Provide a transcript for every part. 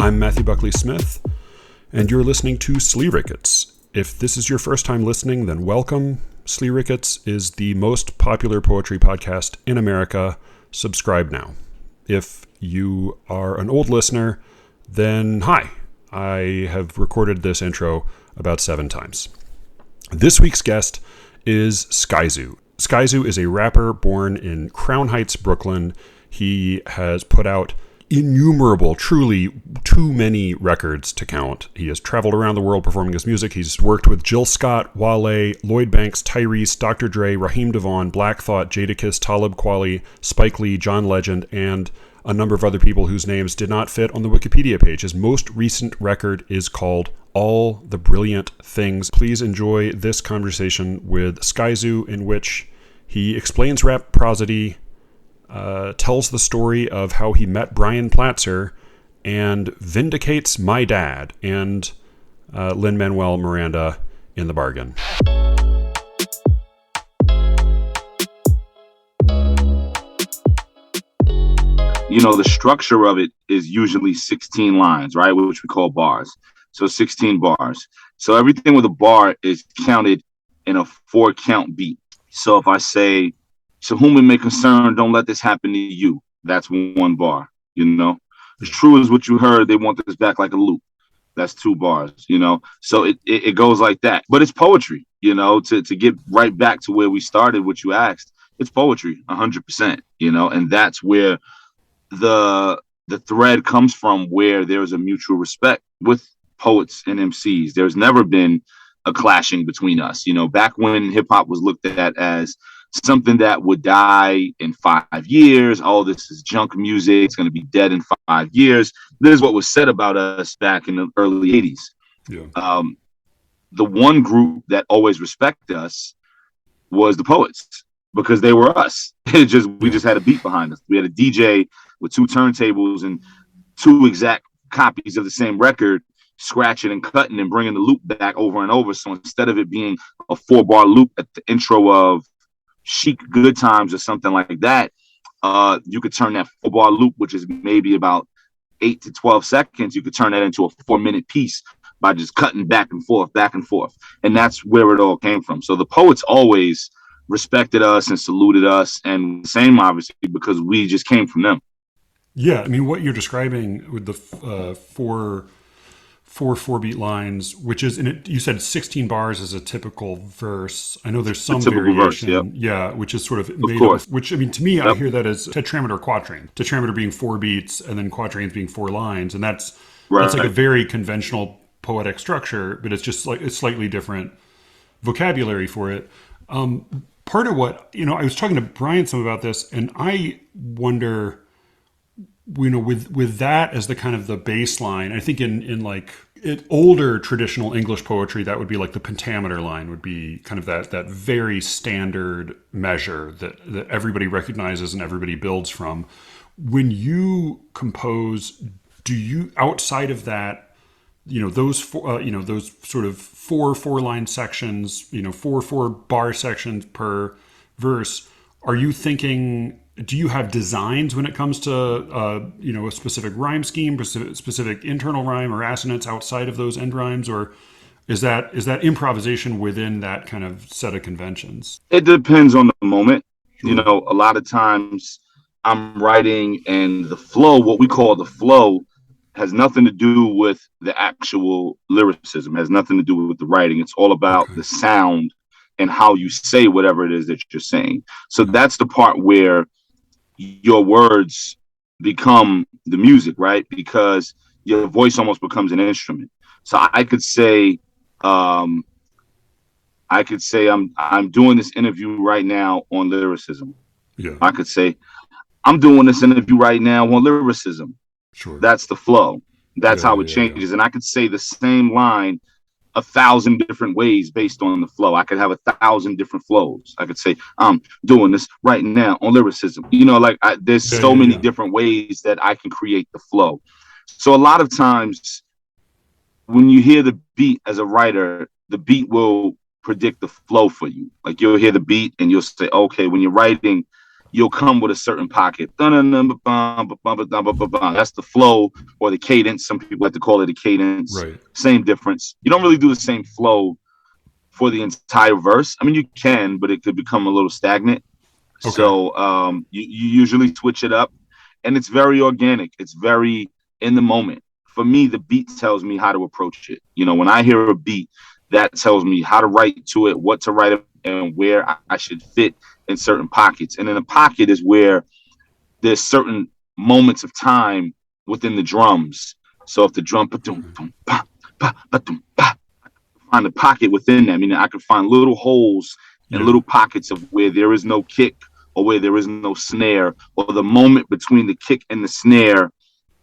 I'm Matthew Buckley Smith, and you're listening to Slee Rickets. If this is your first time listening, then welcome. Slee Rickets is the most popular poetry podcast in America. Subscribe now. If you are an old listener, then hi. I have recorded this intro about 7 times. This week's guest is Skyzoo. Skyzoo is a rapper born in Crown Heights, Brooklyn. He has put out innumerable, truly too many records to count. He has traveled around the world performing his music. He's worked with Jill Scott, Wale, Lloyd Banks, Tyrese, Dr. Dre, Raheem DeVaughn, Black Thought, Jadakiss, Talib Kweli, Spike Lee, John Legend, and a number of other people whose names did not fit on the Wikipedia page. His most recent record is called All the Brilliant Things. Please enjoy this conversation with Skyzoo, in which he explains rap prosody, tells the story of how he met Brian Platzer, and vindicates My Dad and Lin-Manuel Miranda in the bargain. You know, the structure of it is usually 16 lines, right? Which we call bars. So 16 bars. So everything with a bar is counted in a 4-count beat. So if I say, "To whom it may concern, don't let this happen to you," that's 1 bar, you know? As true as what you heard, they want this back like a loop. That's 2 bars, you know? So it goes like that. But it's poetry, you know, to get right back to where we started, what you asked. It's poetry, 100%, you know? And that's where the thread comes from, where there's a mutual respect with poets and MCs. There's never been a clashing between us. You know, back when hip hop was looked at as something that would die in 5 years. Oh, this is junk music. It's going to be dead in 5 years. This is what was said about us back in the early 80s. Yeah. The one group that always respected us was the poets, because they we just had a beat behind us. We had a DJ with 2 turntables and 2 exact copies of the same record, scratching and cutting and bringing the loop back over and over. So instead of it being a 4-bar loop at the intro of Chic Good Times or something like that, you could turn that 4-bar loop, which is maybe about 8 to 12 seconds, you could turn that into a 4-minute piece by just cutting back and forth. And that's where it all came from. So the poets always respected us and saluted us, and same obviously because we just came from them. Yeah, I mean, what you're describing with the 4-beat lines, which is, you said 16 bars is a typical verse. I know there's some variation, verse, yeah, which is sort of made up, which, I mean, to me, I hear that as tetrameter, quatrain. Tetrameter being 4 beats, and then quatrains being 4 lines, and that's like a very conventional poetic structure, but it's just like, it's slightly different vocabulary for it. Part of what, you know, I was talking to Brian some about this, and I wonder, you know, with that as the kind of the baseline, I think in like older traditional English poetry, that would be like the pentameter line would be kind of that very standard measure that everybody recognizes and everybody builds from. When you compose, do you, outside of that, you know, those those sort of 4-line sections, you know, 4 bar sections per verse, are you thinking, do you have designs when it comes to, you know, a specific rhyme scheme, specific internal rhyme or assonance outside of those end rhymes? Or is that improvisation within that kind of set of conventions? It depends on the moment. Sure. You know, a lot of times I'm writing, and the flow, what we call the flow, has nothing to do with the actual lyricism, has nothing to do with the writing. It's all about the sound and how you say whatever it is that you're saying. So that's the part where your words become the music, right? Because your voice almost becomes an instrument. So I could say I'm doing this interview right now on lyricism. Yeah. I could say I'm doing this interview right now on lyricism. Sure. That's the flow. That's how it changes. And I could say the same line 1,000 different ways based on the flow. I could have 1,000 different flows. I could say, I'm doing this right now on lyricism. You know, like there's so many different ways that I can create the flow. So a lot of times when you hear the beat as a writer, the beat will predict the flow for you. Like you'll hear the beat and you'll say, okay, when you're writing you'll come with a certain pocket. That's the flow or the cadence. Some people like to call it a cadence. Right. Same difference. You don't really do the same flow for the entire verse. I mean, you can, but it could become a little stagnant. Okay. So you usually switch it up, and it's very organic. It's very in the moment. For me, the beat tells me how to approach it. You know, when I hear a beat, that tells me how to write to it, what to write, and where I should fit in certain pockets. And in a pocket is where there's certain moments of time within the drums. So if the drum, find a pocket within that. I mean, I could find little holes and little pockets of where there is no kick or where there is no snare, or the moment between the kick and the snare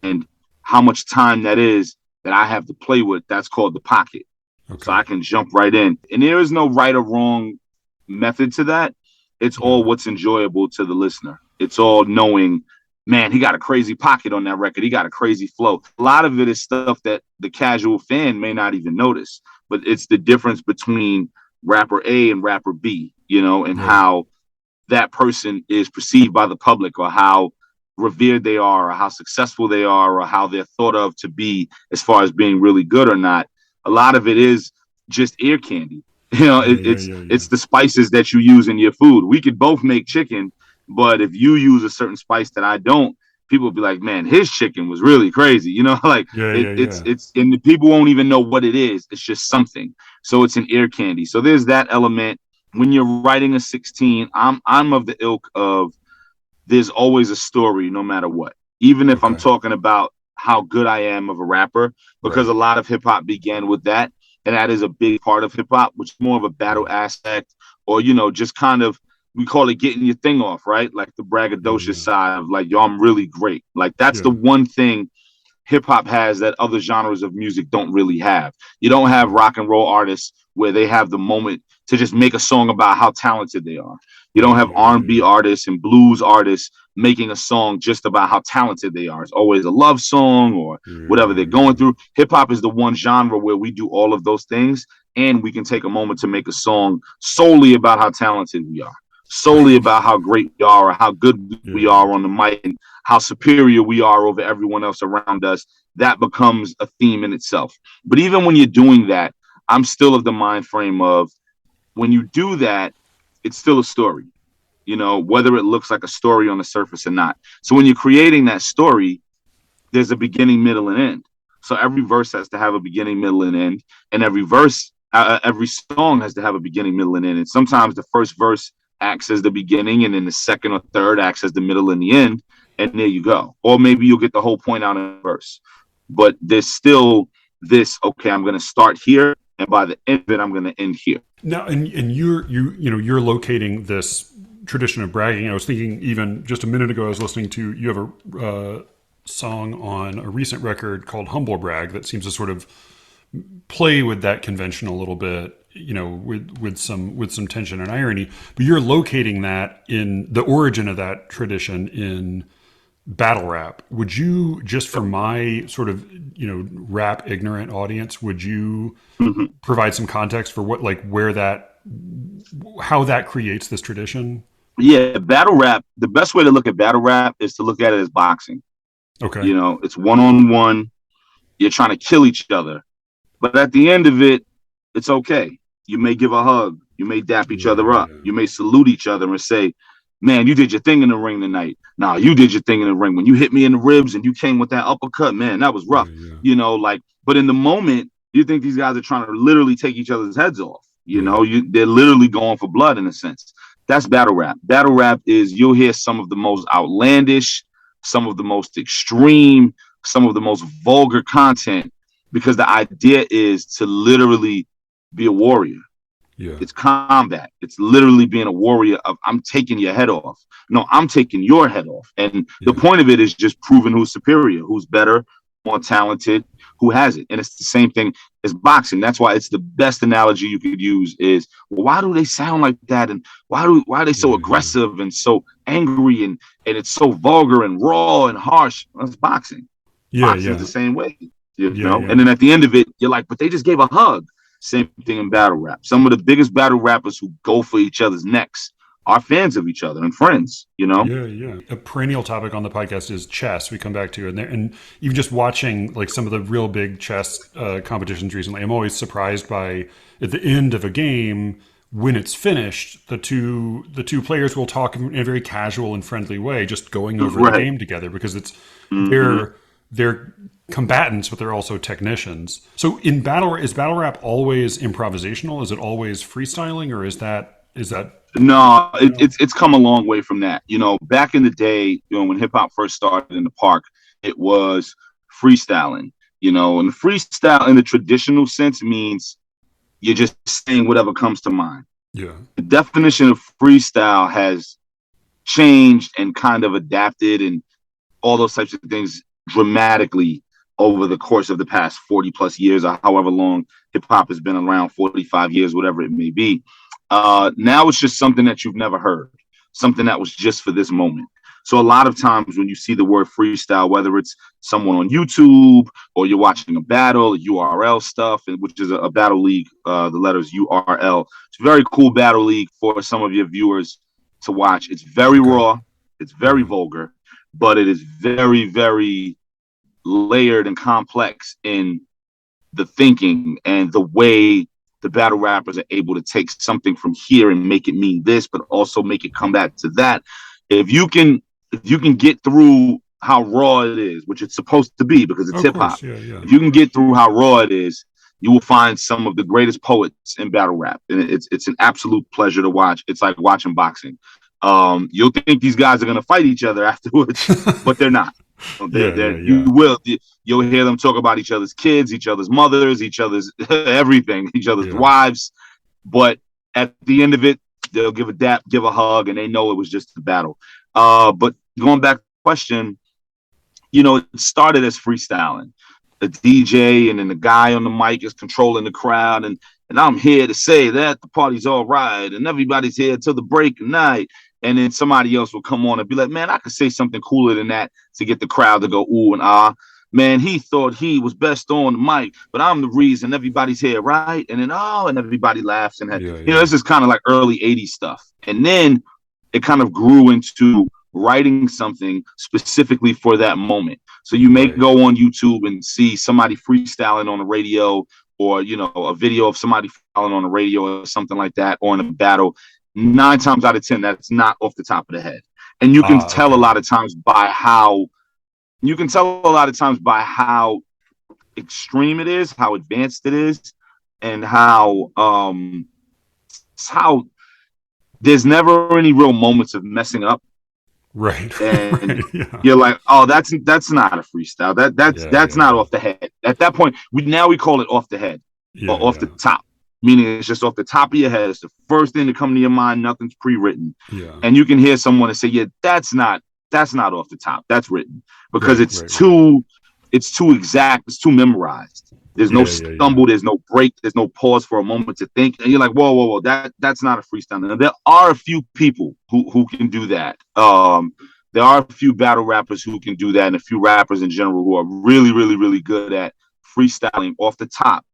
and how much time that is that I have to play with. That's called the pocket. Okay. So I can jump right in. And there is no right or wrong method to that. It's all what's enjoyable to the listener. It's all knowing, man, he got a crazy pocket on that record. He got a crazy flow. A lot of it is stuff that the casual fan may not even notice, but it's the difference between rapper A and rapper B, you know, and how that person is perceived by the public, or how revered they are, or how successful they are, or how they're thought of to be as far as being really good or not. A lot of it is just ear candy. You know, it's the spices that you use in your food. We could both make chicken, but if you use a certain spice that I don't, people will be like, man, his chicken was really crazy. You know, like it's and the people won't even know what it is. It's just something. So it's an ear candy. So there's that element. When you're writing a 16, I'm of the ilk of there's always a story no matter what. Even if I'm talking about how good I am of a rapper, because a lot of hip hop began with that. And that is a big part of hip hop, which is more of a battle aspect, or, you know, just kind of, we call it getting your thing off, right? Like the braggadocious side of like, yo, I'm really great. Like that's the one thing hip hop has that other genres of music don't really have. You don't have rock and roll artists where they have the moment to just make a song about how talented they are. You don't have R&B artists and blues artists making a song just about how talented they are. It's always a love song or whatever they're going through. Hip hop is the one genre where we do all of those things, and we can take a moment to make a song solely about how talented we are, solely about how great we are, or how good we are on the mic, and how superior we are over everyone else around us. That becomes a theme in itself. But even when you're doing that, I'm still of the mind frame of, when you do that, it's still a story, you know, whether it looks like a story on the surface or not. So when you're creating that story, there's a beginning, middle, and end. So every verse has to have a beginning, middle, and end. And every song has to have a beginning, middle, and end. And sometimes the first verse acts as the beginning, and then the second or third acts as the middle and the end. And there you go. Or maybe you'll get the whole point out in a verse. But there's still this, okay, I'm going to start here, and by the end of it, I'm going to end here. Now, and you're locating this tradition of bragging. I was thinking, even just a minute ago, I was listening to, you have a song on a recent record called Humble Brag that seems to sort of play with that convention a little bit, you know, with some tension and irony. But you're locating that in the origin of that tradition in battle rap. Would you, just for my sort of, you know, rap ignorant audience, would you provide some context for what, like, how that creates this tradition? Yeah, battle rap, the best way to look at battle rap is to look at it as boxing. Okay. You know, it's one-on-one. You're trying to kill each other. But at the end of it, it's okay. You may give a hug. You may dap each other up. You may salute each other and say, man, you did your thing in the ring tonight. Nah, you did your thing in the ring. When you hit me in the ribs and you came with that uppercut, man, that was rough. You know, like, but in the moment, you think these guys are trying to literally take each other's heads off. You know, they're literally going for blood in a sense. That's battle rap. Battle rap is, you'll hear some of the most outlandish, some of the most extreme, some of the most vulgar content, because the idea is to literally be a warrior. Yeah. It's combat. It's literally being a warrior of, I'm taking your head off. No, I'm taking your head off. And the point of it is just proving who's superior, who's better, more talented, who has it. And it's the same thing as boxing. That's why it's the best analogy you could use is, well, why do they sound like that? And why are they so aggressive and so angry and it's so vulgar and raw and harsh? That's boxing. Boxing's the same way, you know? And then at the end of it, you're like, but they just gave a hug. Same thing in battle rap. Some of the biggest battle rappers who go for each other's necks are fans of each other and friends, you know? Yeah. A perennial topic on the podcast is chess. We come back to, and even just watching like some of the real big chess competitions recently, I'm always surprised by at the end of a game when it's finished, the two players will talk in a very casual and friendly way, just going over the game together because it's they're combatants, but they're also technicians. So is battle rap always improvisational? Is it always freestyling, or is that No, it's come a long way from that. You know, back in the day, you know, when hip hop first started in the park, it was freestyling. You know, and freestyle in the traditional sense means you're just saying whatever comes to mind. Yeah. The definition of freestyle has changed and kind of adapted and all those types of things dramatically over the course of the past 40 plus years, or however long hip hop has been around, 45 years, whatever it may be. Now it's just something that you've never heard, something that was just for this moment. So a lot of times when you see the word freestyle, whether it's someone on YouTube or you're watching a battle, URL stuff, which is a battle league, the letters URL. It's a very cool battle league for some of your viewers to watch. It's very raw. It's very vulgar, but it is very, very layered and complex in the thinking and the way the battle rappers are able to take something from here and make it mean this, but also make it come back to that. If you can get through how raw it is, which it's supposed to be because it's hip hop. If you can get through how raw it is, you will find some of the greatest poets in battle rap. And it's an absolute pleasure to watch. It's like watching boxing. You'll think these guys are going to fight each other afterwards, but they're not. You'll hear them talk about each other's kids, each other's mothers, each other's everything, each other's wives. But at the end of it, they'll give a dap, give a hug, and they know it was just a battle. But going back to the question, you know, it started as freestyling. The DJ and then the guy on the mic is controlling the crowd, and I'm here to say that the party's all right, and everybody's here till the break of night. And then somebody else will come on and be like, man, I could say something cooler than that to get the crowd to go ooh and ah. Man, he thought he was best on the mic, but I'm the reason everybody's here, right? And then, and everybody laughs. And, you know, this is kind of like early 80s stuff. And then it kind of grew into writing something specifically for that moment. So you may go on YouTube and see somebody freestyling on the radio, or, you know, a video of somebody freestyling on the radio or something like that, or in a battle. 9 times out of 10, that's not off the top of the head. And you can tell a lot of times by how extreme it is, how advanced it is, and how there's never any real moments of messing up. Right. And you're like, oh, that's not a freestyle. That's not off the head. At that point, we call it off the head or off the top. Meaning it's just off the top of your head. It's the first thing to come to your mind. Nothing's pre-written. And you can hear someone and say, yeah, that's not off the top. That's written because it's too exact. It's too memorized. There's no stumble. There's no break. There's no pause for a moment to think. And you're like, whoa. That's not a freestyle. Now, there are a few people who can do that. There are a few battle rappers who can do that, and a few rappers in general who are really, really, really good at freestyling off the top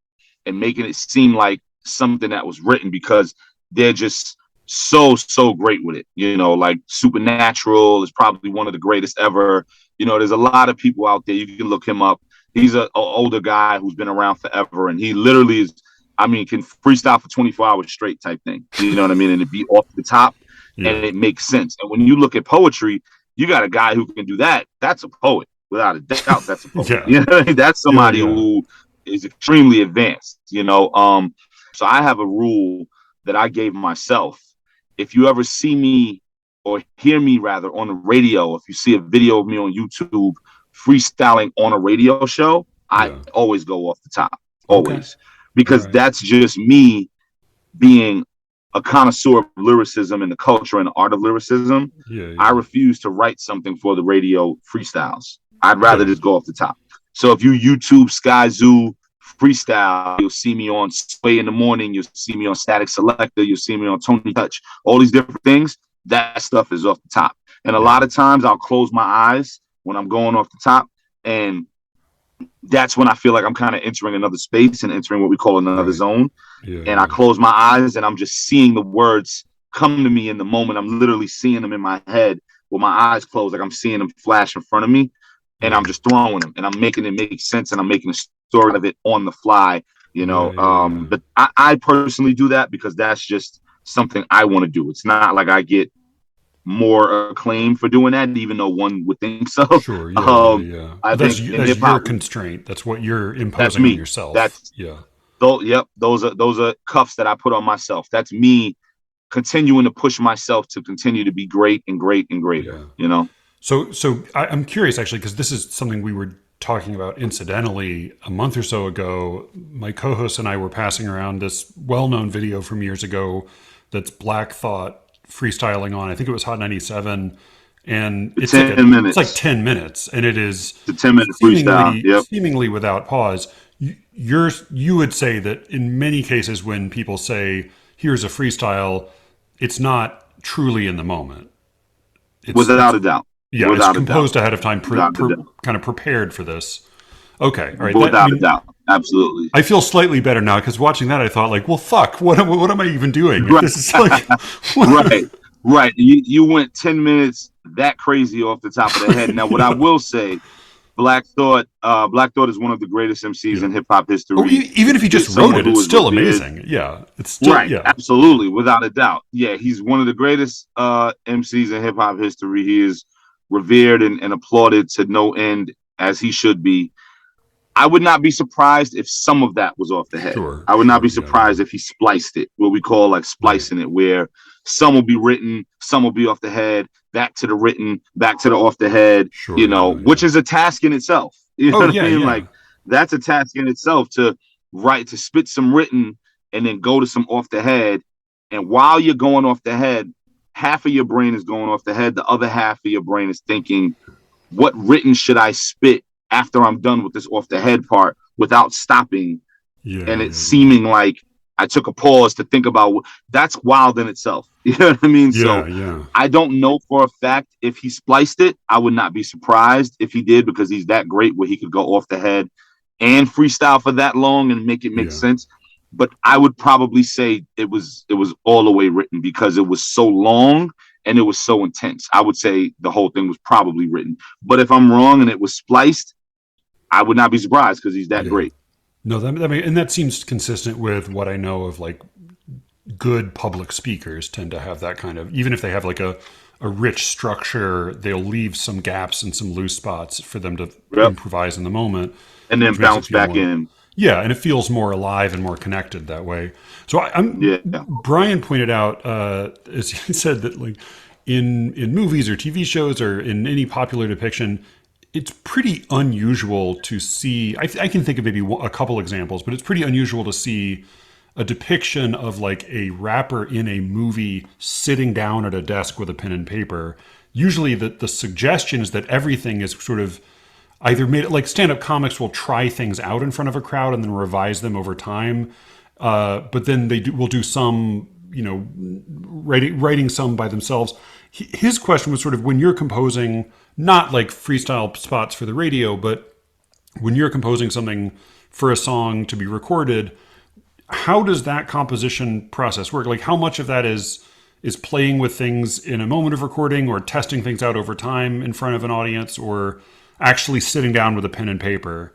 and making it seem like something that was written because they're just so great with it. You know, like Supernatural is probably one of the greatest ever. You know, there's a lot of people out there. You can look him up. He's an older guy who's been around forever, and he literally can freestyle for 24 hours straight type thing. You know what I mean? And it be off the top, and it makes sense. And when you look at poetry, you got a guy who can do that. That's a poet, without a doubt. That's a poet. You know what I mean? That's somebody who is extremely advanced, you know. So I have a rule that I gave myself. If you ever see me or hear me rather on the radio, if you see a video of me on YouTube freestyling on a radio show, I always go off the top, always, because that's just me being a connoisseur of lyricism and the culture and the art of lyricism. I refuse to write something for the radio freestyles. I'd rather just go off the top. So if you YouTube Skyzoo freestyle, you'll see me on Sway in the Morning, you'll see me on Static Selector, you'll see me on Tony Touch, all these different things. That stuff is off the top. And a lot of times I'll close my eyes when I'm going off the top, and that's when I feel like I'm kind of entering another space and entering what we call another zone. And I close my eyes and I'm just seeing the words come to me in the moment. I'm literally seeing them in my head with my eyes closed, like I'm seeing them flash in front of me, and I'm just throwing them, and I'm making it make sense, and I'm making a story of it on the fly, you know. But I personally do that because that's just something I want to do. It's not like I get more acclaim for doing that, even though one would think so. Sure, I that's think that's your constraint. That's what you're imposing on yourself. Those are cuffs that I put on myself. That's me continuing to push myself to continue to be great and great and greater. You know. So I'm curious actually, because this is something we were talking about incidentally a month or so ago. My co-host and I were passing around this well-known video from years ago that's Black Thought freestyling on, I think it was Hot 97, and it's 10 minutes. It's like 10 minutes, and it is the 10-minute freestyle, seemingly without pause. You would say that in many cases when people say here's a freestyle, it's not truly in the moment. Without a doubt. Yeah, it's composed ahead of time, kind of prepared for this. Okay, all right. Without a doubt, absolutely. I feel slightly better now because watching that, I thought like, well, fuck, what am I even doing? Right. This is like, right. You went 10 minutes that crazy off the top of the head. Now, what I will say, Black Thought is one of the greatest MCs in hip hop history. Oh, even if he just wrote it, it's still amazing. Yeah, it's still absolutely, without a doubt. Yeah, he's one of the greatest MCs in hip hop history. He is revered and applauded to no end, as he should be. I would not be surprised if some of that was off the head. I would not be surprised if he spliced it, what we call like splicing it, where some will be written, some will be off the head, back to the written, back to the off the head, which is a task in itself. You know what I mean? Like, that's a task in itself to spit some written and then go to some off the head. And while you're going off the head, half of your brain is going off the head. The other half of your brain is thinking, what written should I spit after I'm done with this off the head part without stopping? And it's seeming like I took a pause to think about that's wild in itself. You know what I mean? I don't know for a fact if he spliced it. I would not be surprised if he did, because he's that great where he could go off the head and freestyle for that long and make it make sense. But I would probably say it was all the way written because it was so long and it was so intense. I would say the whole thing was probably written. But if I'm wrong and it was spliced, I would not be surprised because he's that great. No, that seems consistent with what I know of like good public speakers tend to have that kind of, even if they have like a rich structure, they'll leave some gaps and some loose spots for them to improvise in the moment. And then bounce back in. Yeah, and it feels more alive and more connected that way. So Brian pointed out, as he said, that like in movies or TV shows or in any popular depiction, it's pretty unusual to see. I can think of maybe a couple examples, but it's pretty unusual to see a depiction of like a rapper in a movie sitting down at a desk with a pen and paper. Usually the suggestion is that everything is sort of either made, like stand-up comics will try things out in front of a crowd and then revise them over time. But then will do some, writing some by themselves. His question was sort of when you're composing, not like freestyle spots for the radio, but when you're composing something for a song to be recorded, how does that composition process work? Like how much of that is playing with things in a moment of recording or testing things out over time in front of an audience or actually sitting down with a pen and paper?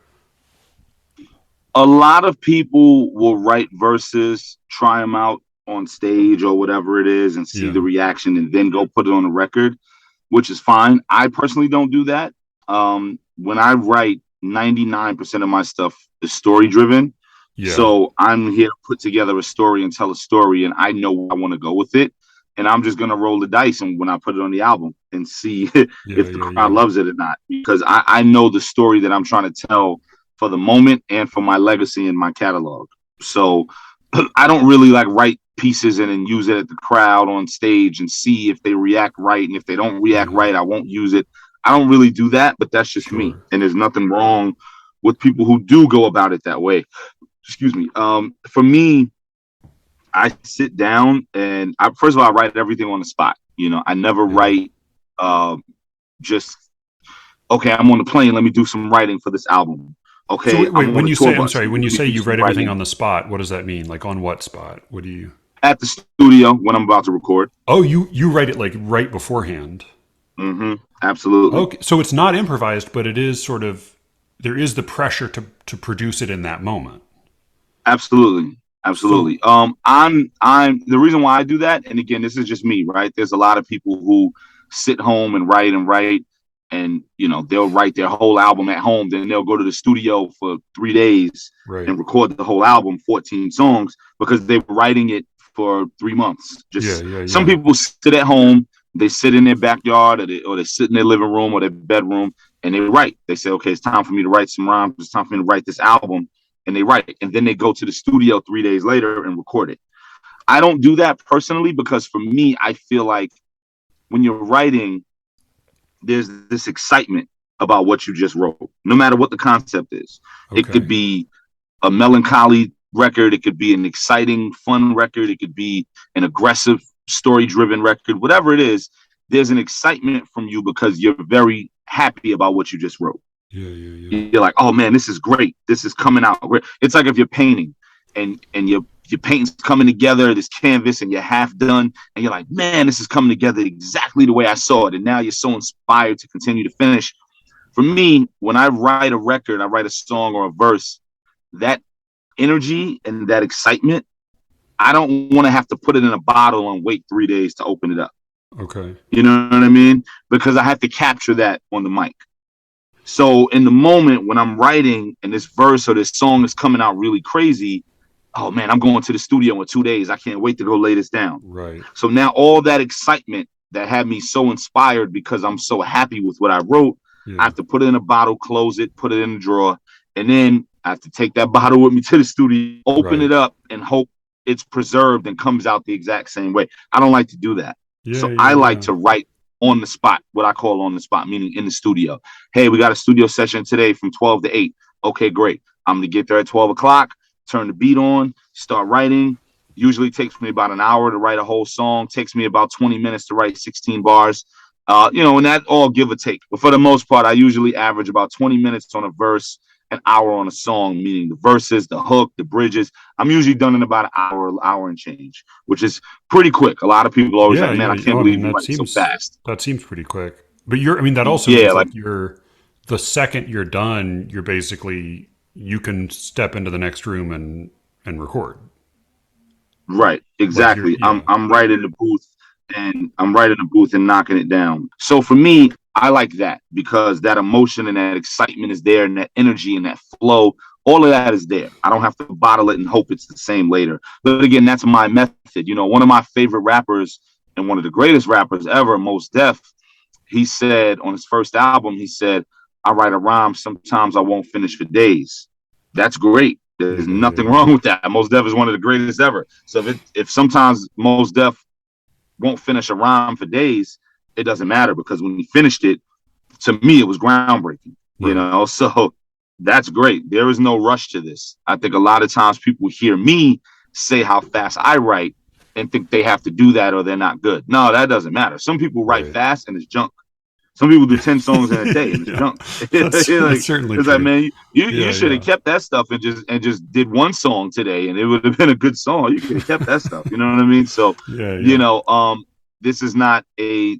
A lot of people will write verses, try them out on stage or whatever it is and see the reaction and then go put it on a record, which is fine. I personally don't do that. When I write, 99% of my stuff is story driven. So I'm here to put together a story and tell a story, and I know I want to go with it. And I'm just going to roll the dice and when I put it on the album and see if the crowd loves it or not, because I know the story that I'm trying to tell for the moment and for my legacy and my catalog. So I don't really like write pieces and then use it at the crowd on stage and see if they react right. And if they don't react right, I won't use it. I don't really do that, but that's just me. And there's nothing wrong with people who do go about it that way. Excuse me. For me, I sit down and first of all, I write everything on the spot. I never write just, okay, I'm on the plane. Let me do some writing for this album. Okay. So wait, when you say you write everything on the spot, what does that mean? Like on what spot? What do you? At the studio when I'm about to record. Oh, you write it like right beforehand. Mm-hmm. Absolutely. Okay, so it's not improvised, but it is sort of, there is the pressure to produce it in that moment. Absolutely. So Absolutely. I'm the reason why I do that, and again, this is just me, right? There's a lot of people who sit home and write, and they'll write their whole album at home, then they'll go to the studio for 3 days right, and record the whole album, 14 songs, because they were writing it for 3 months. yeah, Just yeah, some yeah, people sit at home, they sit in their backyard, or they sit in their living room or their bedroom, and they write. They say, okay, it's time for me to write some rhymes. It's time for me to write this album, and they write it, and then they go to the studio 3 days later and record it. I don't do that personally because for me, I feel like when you're writing, there's this excitement about what you just wrote, no matter what the concept is. It could okay, be a melancholy record, it could be an exciting, fun record, it could be an aggressive, story driven record, whatever it is, there's an excitement from you because you're very happy about what you just wrote. yeah, yeah, yeah, You're like, oh man, this is great. This is coming out great. It's like if you're painting and your painting's coming together, this canvas, and you're half done, and you're like, man, this is coming together exactly the way I saw it. And now you're so inspired to continue to finish. For me, when I write a record, I write a song or a verse, that energy and that excitement, I don't want to have to put it in a bottle and wait 3 days to open it up. okay, You know what I mean? Because I have to capture that on the mic. So in the moment when I'm writing and this verse or this song is coming out really crazy, oh man, I'm going to the studio in 2 days. I can't wait to go lay this down. right, So now all that excitement that had me so inspired because I'm so happy with what I wrote, I yeah, have to put it in a bottle, close it, put it in a drawer, and then I have to take that bottle with me to the studio, open right, it up, and hope it's preserved and comes out the exact same way. I don't like to do that. yeah, So yeah, I like yeah, to write on the spot, what I call on the spot, meaning in the studio. Hey, we got a studio session today from 12 to 8. Okay, great. I'm going to get there at 12 o'clock, turn the beat on, start writing. Usually takes me about an hour to write a whole song. Takes me about 20 minutes to write 16 bars. And that all give or take. But for the most part, I usually average about 20 minutes on a verse, an hour on a song, meaning the verses, the hook, the bridges. I'm usually done in about an hour and change, which is pretty quick. A lot of people are always yeah, like, man, yeah. I can't Oh, I believe mean, you write so fast. that seems pretty quick. But I mean, that also Yeah, means like, like the second you're done, you're basically, you can step into the next room and record. right, Like you're, exactly. I'm yeah, I'm right in the booth and I'm right in the booth and knocking it down. So for me, I like that because that emotion and that excitement is there, and that energy and that flow, all of that is there. I don't have to bottle it and hope it's the same later. But again, that's my method. One of my favorite rappers and one of the greatest rappers ever, Mos Def, he said on his first album, he said, I write a rhyme, sometimes I won't finish for days. That's great. yeah, There's yeah, nothing yeah. wrong with that. Mos Def is one of the greatest ever. So if sometimes Mos Def won't finish a rhyme for days, it doesn't matter because when he finished it, to me, it was groundbreaking. Right. So that's great. There is no rush to this. I think a lot of times people hear me say how fast I write and think they have to do that or they're not good. No, that doesn't matter. Some people write Right. fast and it's junk. Some people do 10 songs in a day and it's Yeah, junk. that's certainly It's like, true. man, you Yeah, should have yeah, kept that stuff and just did one song today and it would have been a good song. You could have kept that stuff. You know what I mean? So, yeah, you yeah. know, um, this is not a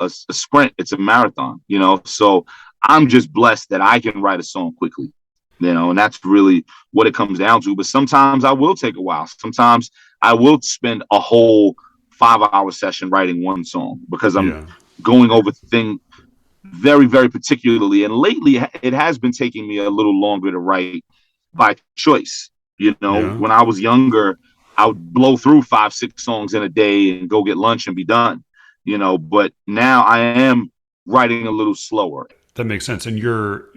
sprint, it's a marathon. So I'm just blessed that I can write a song quickly, and that's really what it comes down to. But sometimes I will take a while. Sometimes I will spend a whole 5 hour session writing one song because I'm Yeah. going over the thing very, very particularly. And lately, it has been taking me a little longer to write by choice. Yeah. When I was younger, I would blow through 5, 6 songs in a day and go get lunch and be done. But now I am writing a little slower. That makes sense. And you're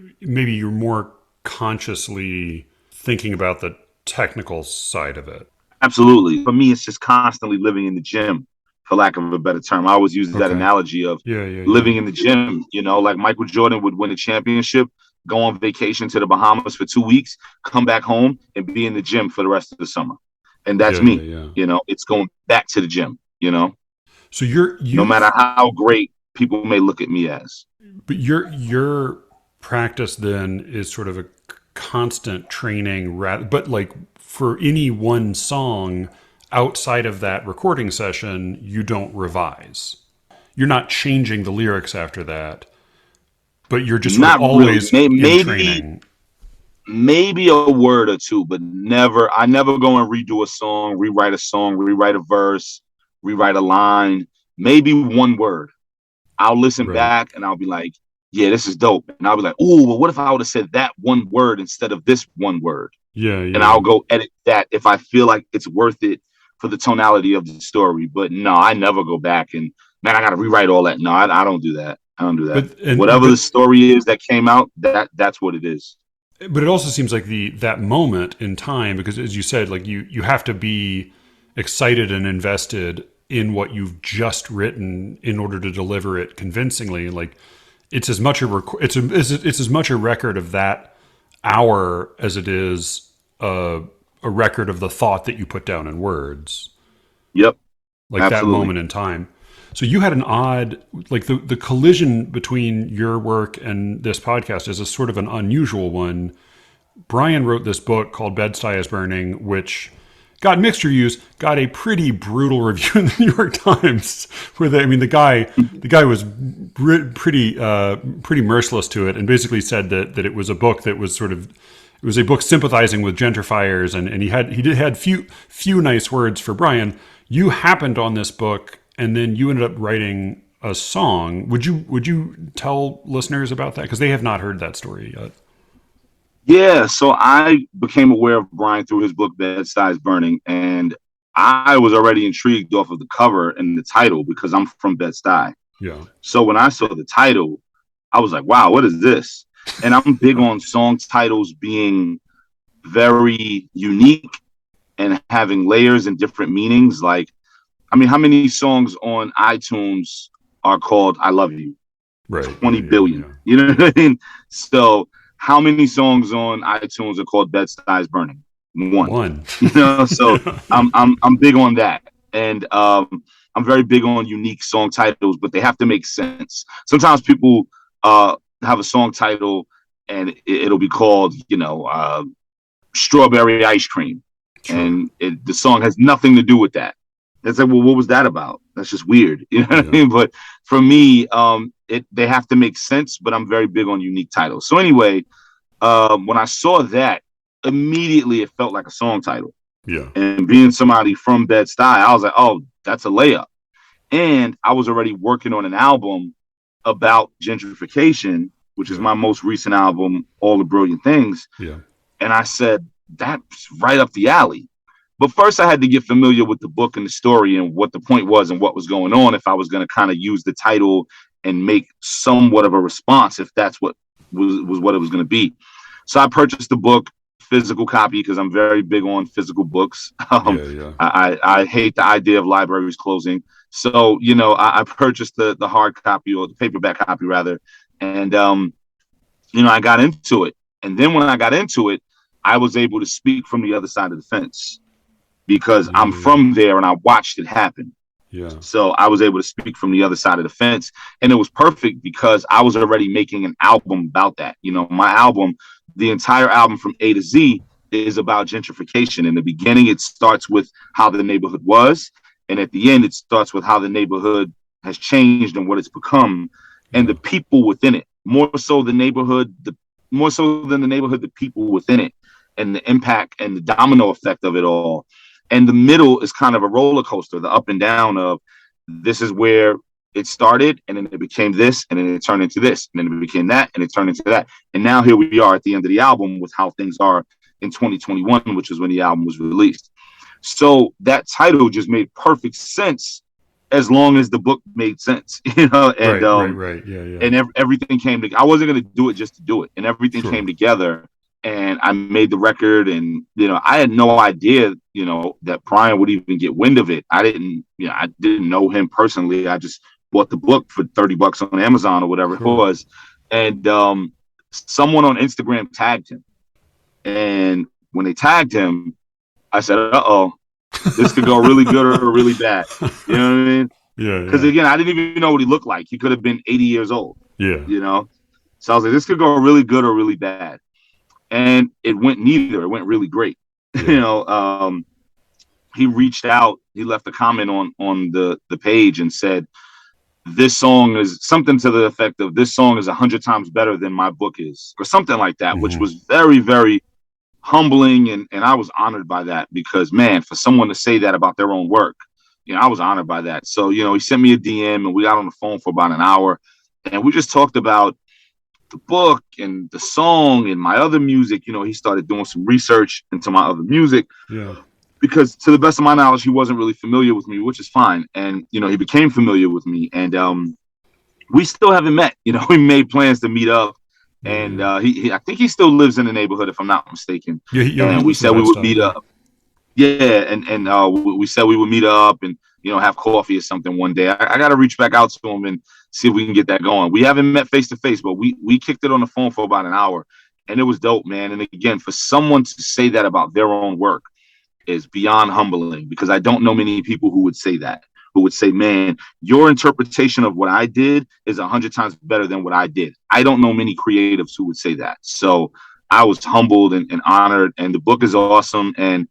more consciously thinking about the technical side of it. Absolutely. For me, it's just constantly living in the gym, for lack of a better term. I always use that Okay. analogy of Yeah, yeah, yeah. living in the gym, like Michael Jordan would win a championship, go on vacation to the Bahamas for 2 weeks, come back home and be in the gym for the rest of the summer. And that's Yeah, yeah, me. yeah. It's going back to the gym, So no matter you've how great people may look at me as. but your practice then is sort of a constant training rather, but like for any one song, outside of that recording session, you don't revise. You're not changing the lyrics after that, but you're just sort of always in training. Maybe a word or two, but never. I never go and redo a song, rewrite a verse, rewrite a line. Maybe one word. I'll listen back and I'll be like, yeah, this is dope. And I'll be like, oh, well, what if I would have said that one word instead of this one word? Yeah. And I'll go edit that if I feel like it's worth it for the tonality of the story. But no, I never go back and, man, I got to rewrite all that. No, I don't do that. I don't do that. Whatever the story is that came out, that's what it is. But it also seems like that moment in time, because as you said, like you have to be excited and invested in what you've just written in order to deliver it convincingly. Like it's as much it's as much a record of that hour as it is a record of the thought that you put down in words. Yep. Like absolutely. That moment in time. So you had an odd, like the collision between your work and this podcast is a sort of an unusual one. Brian wrote this book called Bed-Stuy is Burning, which got mixed reviews, got a pretty brutal review in the New York Times. The guy was pretty merciless to it, and basically said that it was a book that was it was a book sympathizing with gentrifiers, and he had few nice words for Brian. You happened on this book, and then you ended up writing a song. Would you tell listeners about that? Because they have not heard that story yet. Yeah, so I became aware of Brian through his book Bed-Stuy is Burning, and I was already intrigued off of the cover and the title because I'm from Bed-Stuy. Yeah. So when I saw the title, I was like, wow, what is this? And I'm big on song titles being very unique and having layers and different meanings. Like, I mean, how many songs on iTunes are called I Love You? Right. 20 billion. Yeah. You know what I mean? So how many songs on iTunes are called Bed-Stuy is Burning? One. You know, so I'm big on that. And I'm very big on unique song titles, but they have to make sense. Sometimes people have a song title and it'll be called, Strawberry Ice Cream. Sure. And the song has nothing to do with that. It's like, well, what was that about? That's just weird. You know what I mean? But for me, they have to make sense, but I'm very big on unique titles. So anyway, when I saw that, immediately it felt like a song title. Yeah. And being somebody from Bed-Stuy, I was like, oh, that's a layup. And I was already working on an album about gentrification, which is my most recent album, All the Brilliant Things. Yeah. And I said, that's right up the alley. But first I had to get familiar with the book and the story and what the point was and what was going on if I was going to kind of use the title and make somewhat of a response if that's what was what it was going to be. So I purchased the book, physical copy, because I'm very big on physical books. I hate the idea of libraries closing. So, I purchased the hard copy, or the paperback copy rather. And, I got into it. And then when I got into it, I was able to speak from the other side of the fence because I'm from there and I watched it happen. Yeah. So I was able to speak from the other side of the fence, and it was perfect because I was already making an album about that. My album, the entire album from A to Z is about gentrification. In the beginning, it starts with how the neighborhood was. And at the end, it starts with how the neighborhood has changed and what it's become and the people within it. More so than the neighborhood, the people within it and the impact and the domino effect of it all. And the middle is kind of a roller coaster, the up and down of this is where it started, and then it became this, and then it turned into this, and then it became that, and it turned into that. And now here we are at the end of the album with how things are in 2021, which is when the album was released. So that title just made perfect sense as long as the book made sense, and right. Yeah. And everything came together. I wasn't going to do it just to do it, and everything came together. And I made the record, and I had no idea, that Brian would even get wind of it. I didn't know him personally. I just bought the book for $30 on Amazon or whatever it was, and someone on Instagram tagged him. And when they tagged him, I said, "Uh-oh, this could go really good or really bad." You know what I mean? Yeah. Because again, I didn't even know what he looked like. He could have been 80 years old. Yeah. So I was like, this could go really good or really bad. And it went neither. It went really great. Yeah. he reached out, he left a comment on the page and said, this song is something to the effect of, this song is 100 times better than my book is, or something like that, which was very, very humbling. And I was honored by that, because, man, for someone to say that about their own work, I was honored by that. So, he sent me a DM and we got on the phone for about an hour, and we just talked about the book and the song and my other music. He started doing some research into my other music. Yeah. Because to the best of my knowledge, he wasn't really familiar with me, which is fine. And, he became familiar with me, and we still haven't met. We made plans to meet up, and he I think he still lives in the neighborhood, if I'm not mistaken. Yeah, and we said we would meet up. Yeah, and we said we would meet up and, have coffee or something one day. I got to reach back out to him and see if we can get that going. We haven't met face to face, but we kicked it on the phone for about an hour, and it was dope, man. And again, for someone to say that about their own work is beyond humbling, because I don't know many people who would say that, who would say, man, your interpretation of what I did is 100 times better than what I did. I don't know many creatives who would say that. So I was humbled and honored, and the book is awesome. And,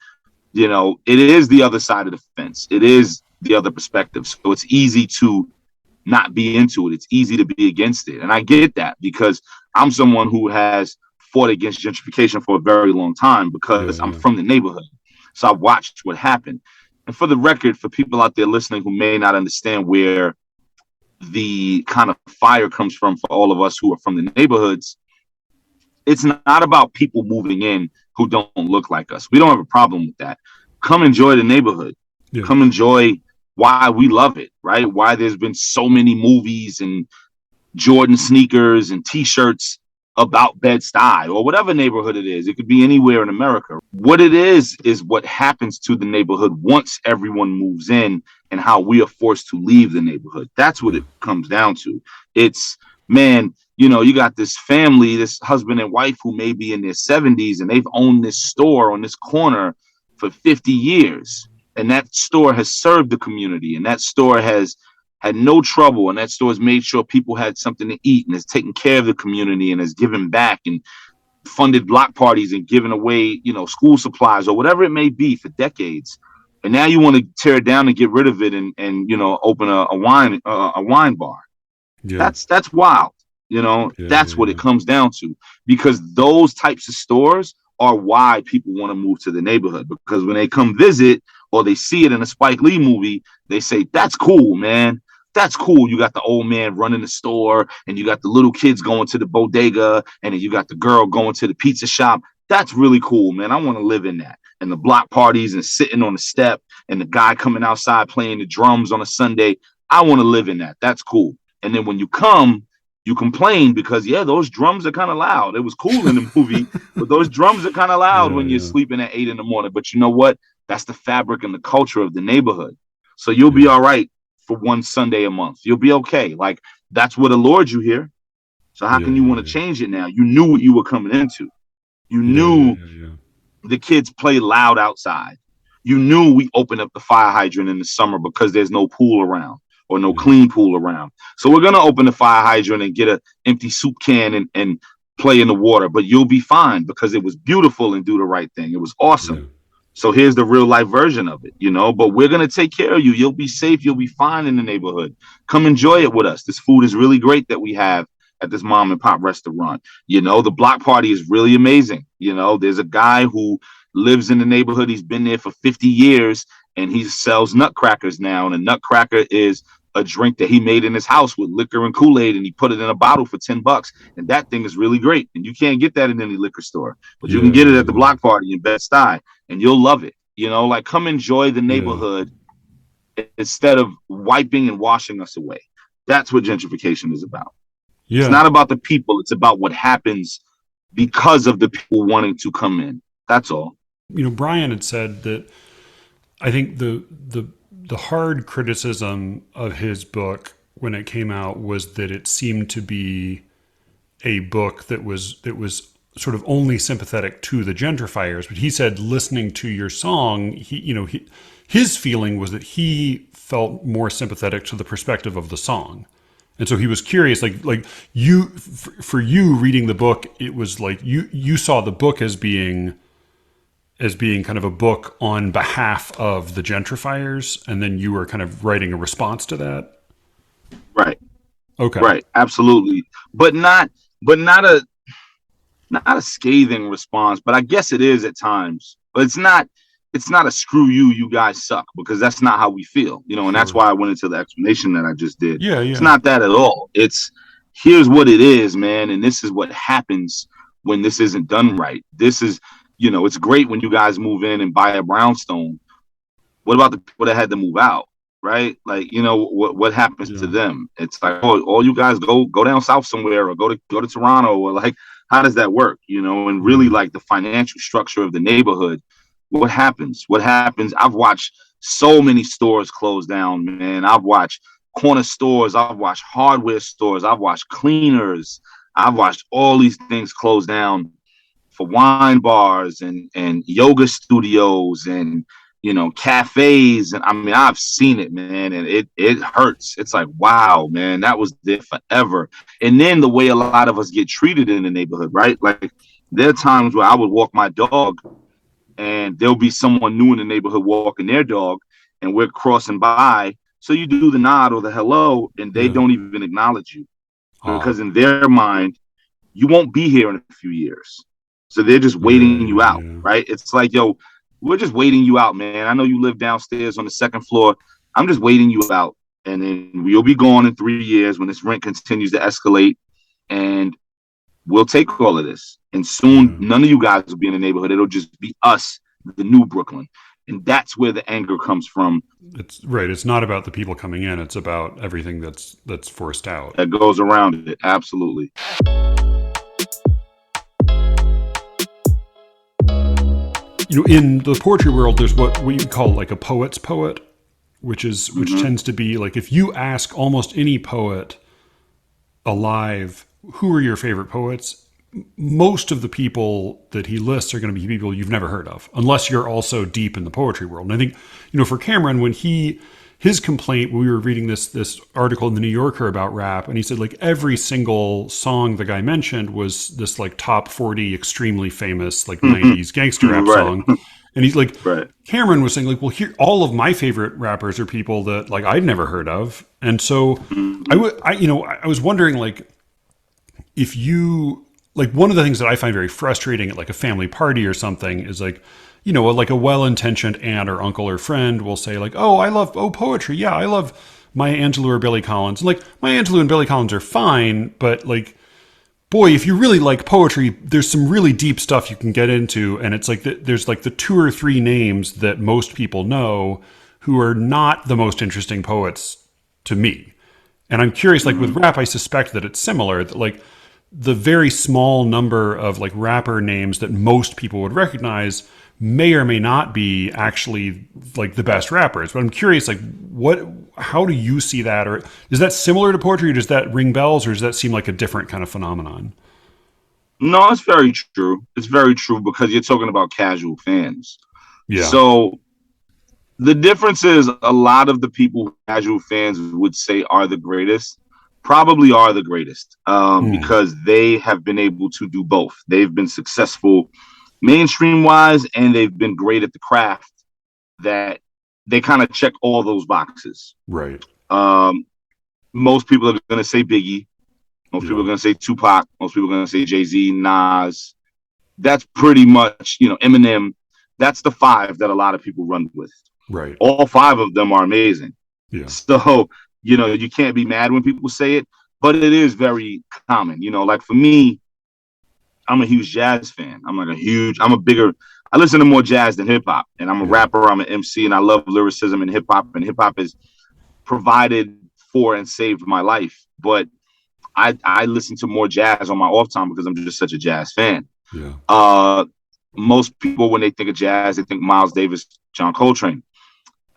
it is the other side of the fence. It is the other perspective. So it's easy to not be into it. It's easy to be against it. And I get that, because I'm someone who has fought against gentrification for a very long time, because I'm from the neighborhood. So I watched what happened. And for the record, for people out there listening who may not understand where the kind of fire comes from for all of us who are from the neighborhoods, it's not about people moving in who don't look like us. We don't have a problem with that. Come enjoy the neighborhood. Yeah. Come enjoy why we love it, right? Why there's been so many movies and Jordan sneakers and T-shirts about Bed-Stuy or whatever neighborhood it is. It could be anywhere in America. What it is what happens to the neighborhood once everyone moves in, and how we are forced to leave the neighborhood. That's what it comes down to. It's, man, you got this family, this husband and wife who may be in their 70s, and they've owned this store on this corner for 50 years. And that store has served the community, and that store has had no trouble, and that store has made sure people had something to eat, and has taken care of the community, and has given back and funded block parties and given away, school supplies or whatever it may be for decades. And now you want to tear it down and get rid of it and open a wine bar. Yeah. That's wild. That's what it comes down to, because those types of stores are why people want to move to the neighborhood, because when they come visit or they see it in a Spike Lee movie, they say, that's cool, man. That's cool. You got the old man running the store, and you got the little kids going to the bodega, and then you got the girl going to the pizza shop. That's really cool, man. I want to live in that. And the block parties and sitting on the step and the guy coming outside playing the drums on a Sunday. I want to live in that. That's cool. And then when you come, you complain because, those drums are kind of loud. It was cool in the movie, but those drums are kind of loud when you're sleeping at 8 a.m. But you know what? That's the fabric and the culture of the neighborhood. So you'll be all right for one Sunday a month. You'll be okay. Like, that's what allured you here. So how can you want to change it now? You knew what you were coming into. You knew the kids play loud outside. You knew we opened up the fire hydrant in the summer because there's no pool around or no clean pool around. So we're going to open the fire hydrant and get an empty soup can and play in the water, but you'll be fine because it was beautiful and do the right thing. It was awesome. Yeah. So here's the real life version of it, but we're going to take care of you. You'll be safe. You'll be fine in the neighborhood. Come enjoy it with us. This food is really great that we have at this mom and pop restaurant. The block party is really amazing. There's a guy who lives in the neighborhood. He's been there for 50 years and he sells nutcrackers now. And a nutcracker is a drink that he made in his house with liquor and Kool-Aid, and he put it in a bottle for $10. And that thing is really great. And you can't get that in any liquor store, but you can get it at the block party in Bed-Stuy, and you'll love it. Like, come enjoy the neighborhood instead of wiping and washing us away. That's what gentrification is about. Yeah. It's not about the people. It's about what happens because of the people wanting to come in. That's all. Brian had said that I think the hard criticism of his book when it came out was that it seemed to be a book that was sort of only sympathetic to the gentrifiers. But he said, listening to your song, his feeling was that he felt more sympathetic to the perspective of the song. And so he was curious, like you, for you reading the book, it was like you saw the book as being as being kind of a book on behalf of the gentrifiers, and then you were kind of writing a response to that? Right. Okay. Right. Absolutely. But not a scathing response, but I guess it is at times. But it's not a screw you guys suck, because that's not how we feel, you know, and that's why I went into the explanation that I just did. Yeah. It's not that at all. It's, here's what it is, man, and this is what happens when this isn't done right. This is, you know, it's great when you guys move in and buy a brownstone. What about the people that had to move out? Right? Like, you know, what happens to them? It's like, oh, all you guys go down south somewhere, or go to Toronto, or like, how does that work? You know, and really like the financial structure of the neighborhood. What happens? I've watched so many stores close down, man. I've watched corner stores. I've watched hardware stores. I've watched cleaners. I've watched all these things close down for wine bars and yoga studios and, you know, cafes. And I mean, I've seen it, man, and it hurts. It's like, wow, man, that was there forever. And then the way a lot of us get treated in the neighborhood, right? Like, there are times where I would walk my dog and there'll be someone new in the neighborhood walking their dog, and we're crossing by. So you do the nod or the hello, and they don't even acknowledge you, because in their mind, you won't be here in a few years. So they're just waiting you out, right? It's like, yo, we're just waiting you out, man. I know you live downstairs on the second floor. I'm just waiting you out. And then you'll be gone in 3 years when this rent continues to escalate. And we'll take all of this. And soon, none of you guys will be in the neighborhood. It'll just be us, the new Brooklyn. And that's where the anger comes from. It's right. It's not about the people coming in. It's about everything that's forced out. That goes around it. Absolutely. You know, in the poetry world, there's what we call like a poet's poet, which tends to be like, if you ask almost any poet alive, who are your favorite poets, most of the people that he lists are going to be people you've never heard of, unless you're also deep in the poetry world. And I think, you know, for Cameron, when his complaint, we were reading this article in the New Yorker about rap, and he said like every single song the guy mentioned was this like top 40 extremely famous like 90s gangster rap song. And he's like, Cameron was saying like, well, here, all of my favorite rappers are people that like I'd never heard of. And so I was wondering, like, if you, like, one of the things that I find very frustrating at like a family party or something is like, you know, like a well-intentioned aunt or uncle or friend will say like, oh, I love poetry. Yeah, I love Maya Angelou or Billy Collins. And like, Maya Angelou and Billy Collins are fine, but like, boy, if you really like poetry, there's some really deep stuff you can get into. And it's like, there's like the 2 or 3 names that most people know who are not the most interesting poets to me. And I'm curious, like with rap, I suspect that it's similar, that like the very small number of like rapper names that most people would recognize may or may not be actually like the best rappers. But I'm curious, like, how do you see that? Or is that similar to poetry, or does that ring bells, or does that seem like a different kind of phenomenon? No, it's very true. It's very true, because you're talking about casual fans. Yeah. So the difference is, a lot of the people casual fans would say are the greatest, probably are the greatest, because they have been able to do both. They've been successful mainstream wise, and they've been great at the craft, that they kind of check all those boxes. Right. Most people are going to say Biggie. Most people are going to say Tupac. Most people are going to say Jay-Z, Nas. That's pretty much, you know, Eminem. That's the 5 that a lot of people run with. Right. All 5 of them are amazing. Yeah. So, you know, you can't be mad when people say it, but it is very common. You know, like for me, I'm a huge jazz fan. I listen to more jazz than hip hop, and I'm a rapper, I'm an MC, and I love lyricism and hip hop has provided for and saved my life. But I listen to more jazz on my off time because I'm just such a jazz fan. Yeah. Most people, when they think of jazz, they think Miles Davis, John Coltrane.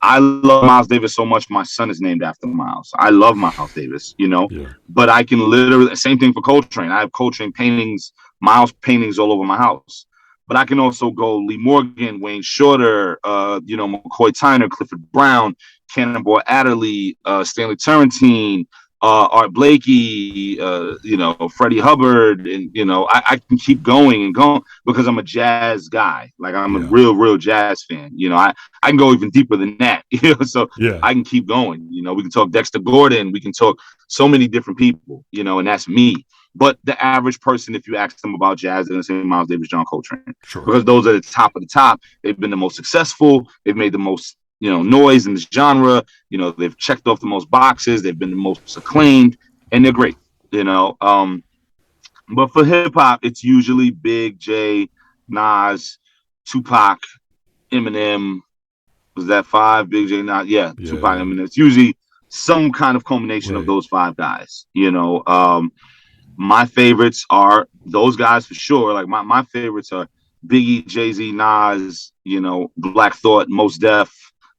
I love Miles Davis so much. My son is named after Miles. I love Miles Davis, you know, but I can literally, same thing for Coltrane. I have Coltrane paintings, Miles paintings all over my house, but I can also go Lee Morgan, Wayne Shorter, you know, McCoy Tyner, Clifford Brown, Cannonball Adderley, Stanley Turrentine, Art Blakey, Freddie Hubbard, and I can keep going and going because I'm a jazz guy. Like I'm a real jazz fan. I can go even deeper than that. So I can keep going. We can talk Dexter Gordon. We can talk so many different people. And that's me. But the average person, if you ask them about jazz, they're going to say Miles Davis, John Coltrane, because those are the top of the top. They've been the most successful. They've made the most noise in this genre. They've checked off the most boxes. They've been the most acclaimed, and they're great. But for hip hop, it's usually Big J, Nas, Tupac, Eminem. Was that 5? Big J, Nas, Tupac, Eminem. It's usually some kind of culmination of those 5 guys. My favorites are those guys for sure. Like my favorites are Biggie, Jay-Z, Nas, Black Thought, Mos Def,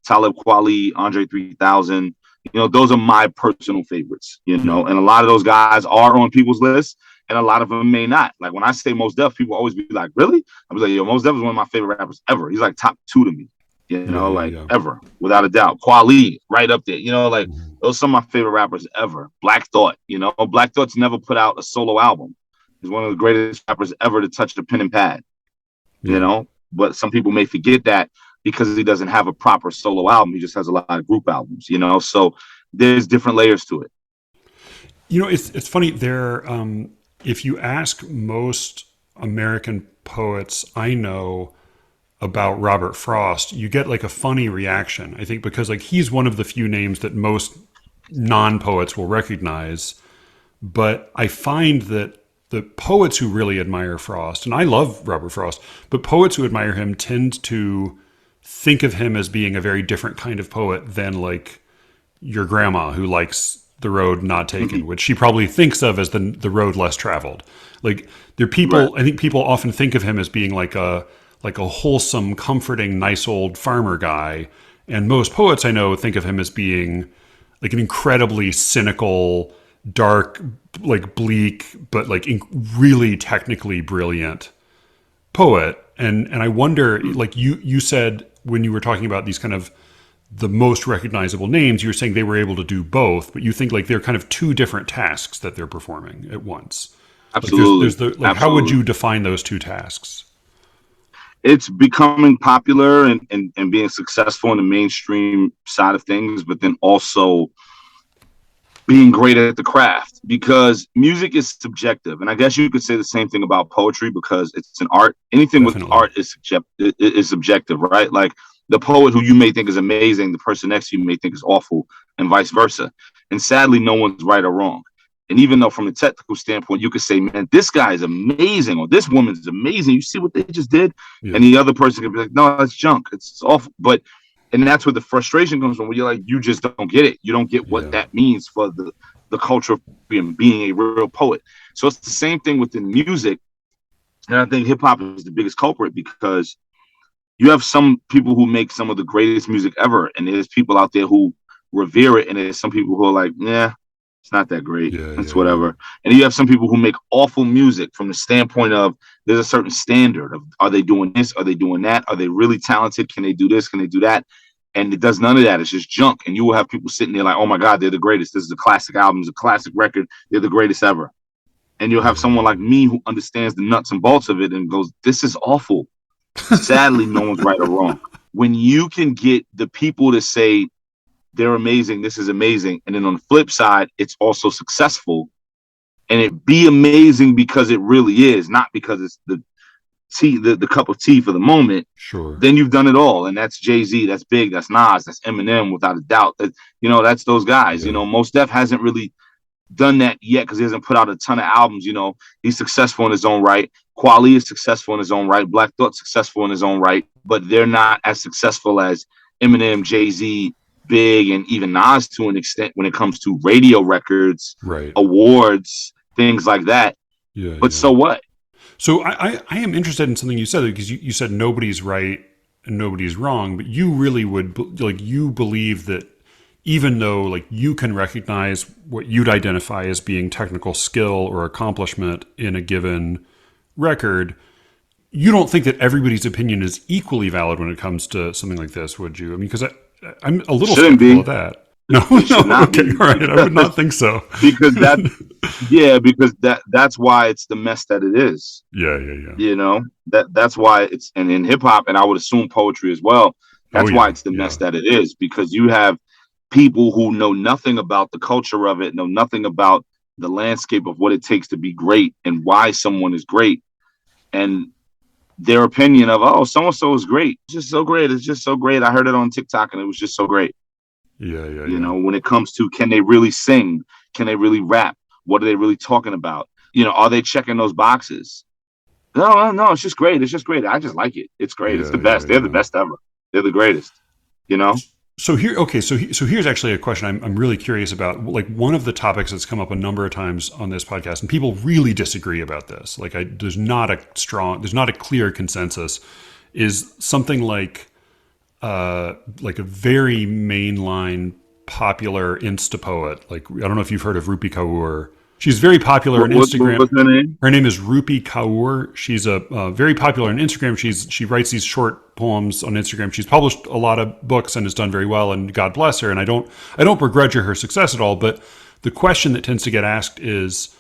Talib Kweli, Andre 3000. Those are my personal favorites, and a lot of those guys are on people's lists and a lot of them may not. Like when I say Mos Def, people always be like, really? I was like, yo, Mos Def is one of my favorite rappers ever. He's like top 2 to me, ever, without a doubt. Kweli, right up there, those are some of my favorite rappers ever. Black Thought, Black Thought's never put out a solo album. He's one of the greatest rappers ever to touch the pen and pad, but some people may forget that because he doesn't have a proper solo album. He just has a lot of group albums, so there's different layers to it. It's funny there. If you ask most American poets I know about Robert Frost, you get like a funny reaction, I think, because like he's one of the few names that most non-poets will recognize. But I find that the poets who really admire Frost, and I love Robert Frost, but poets who admire him tend to think of him as being a very different kind of poet than like your grandma who likes The Road Not Taken, which she probably thinks of as the road less traveled. Like there are people, I think people often think of him as being like a wholesome, comforting, nice old farmer guy. And most poets I know think of him as being like an incredibly cynical, dark, like bleak, but like really technically brilliant poet. And I wonder, like you said when you were talking about these kind of the most recognizable names, you were saying they were able to do both, but you think like they're kind of 2 different tasks that they're performing at once. Absolutely. Absolutely. How would you define those 2 tasks? It's becoming popular and being successful in the mainstream side of things, but then also being great at the craft, because music is subjective. And I guess you could say the same thing about poetry because it's an art. Anything Definitely. With art is subjective, right? Like the poet who you may think is amazing, the person next to you may think is awful, and vice versa. And sadly, no one's right or wrong. And even though from a technical standpoint, you could say, man, this guy is amazing, or this woman is amazing. You see what they just did? Yeah. And the other person could be like, no, that's junk. It's awful. And that's where the frustration comes from, where you're like, you just don't get it. You don't get what that means for the culture of being a real poet. So it's the same thing within music. And I think hip hop is the biggest culprit because you have some people who make some of the greatest music ever. And there's people out there who revere it. And there's some people who are like, yeah, it's not that great. It's whatever. And you have some people who make awful music from the standpoint of there's a certain standard of, are they doing this? Are they doing that? Are they really talented? Can they do this? Can they do that? And it does none of that. It's just junk. And you will have people sitting there like, oh my God, they're the greatest. This is a classic album. It's a classic record. They're the greatest ever. And you'll have someone like me who understands the nuts and bolts of it and goes, this is awful. Sadly, no one's right or wrong. When you can get the people to say they're amazing, this is amazing, and then on the flip side, it's also successful, and it be amazing because it really is, not because it's the tea, the cup of tea for the moment. Sure. Then you've done it all, and that's Jay-Z, that's Big, that's Nas, that's Eminem, without a doubt. That that's those guys. Yeah. Mos Def hasn't really done that yet because he hasn't put out a ton of albums. He's successful in his own right. Kweli is successful in his own right. Black Thought successful in his own right, but they're not as successful as Eminem, Jay-Z, Big, and even Nas to an extent when it comes to radio records, awards, things like that. But so what? So I am interested in something you said, because you said nobody's right and nobody's wrong, but you really would, like, you believe that even though like you can recognize what you'd identify as being technical skill or accomplishment in a given record, you don't think that everybody's opinion is equally valid when it comes to something like this, would you? I mean, because I'm a little skeptical of that. No, It should not okay, be. all right. I would not think so. because that's why it's the mess that it is. Yeah. That's why it's, and in hip hop, and I would assume poetry as well. That's why it's the mess that it is, because you have people who know nothing about the culture of it, know nothing about the landscape of what it takes to be great and why someone is great, and their opinion of, oh, so and so is great, it's just so great, it's just so great. I heard it on TikTok and it was just so great. When it comes to, can they really sing? Can they really rap? What are they really talking about? Are they checking those boxes? No, it's just great. It's just great. I just like it. It's great. It's the best. They're the best ever. They're the greatest, So here's actually a question I'm really curious about. Like, one of the topics that's come up a number of times on this podcast, and people really disagree about this. Like, there's not a clear consensus, is something like a very mainline popular Insta poet. Like, I don't know if you've heard of Rupi Kaur. She's very popular on Instagram. What's her name? Her name is Rupi Kaur. She's very popular on Instagram. She writes these short poems on Instagram. She's published a lot of books and has done very well, and God bless her. And I don't begrudge her success at all. But the question that tends to get asked is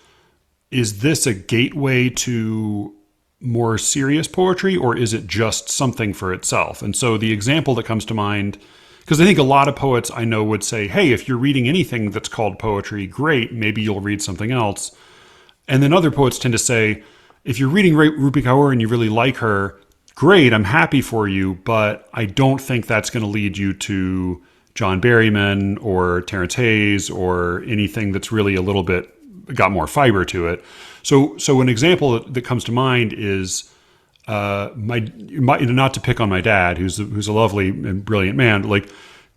this a gateway to more serious poetry, or is it just something for itself? And so the example that comes to mind, because I think a lot of poets I know would say, hey, if you're reading anything that's called poetry, great, maybe you'll read something else. And then other poets tend to say, if you're reading Rupi Kaur and you really like her, great, I'm happy for you, but I don't think that's going to lead you to John Berryman or Terrence Hayes or anything that's really a little bit got more fiber to it. So an example that comes to mind is not to pick on my dad, who's a lovely and brilliant man. Like,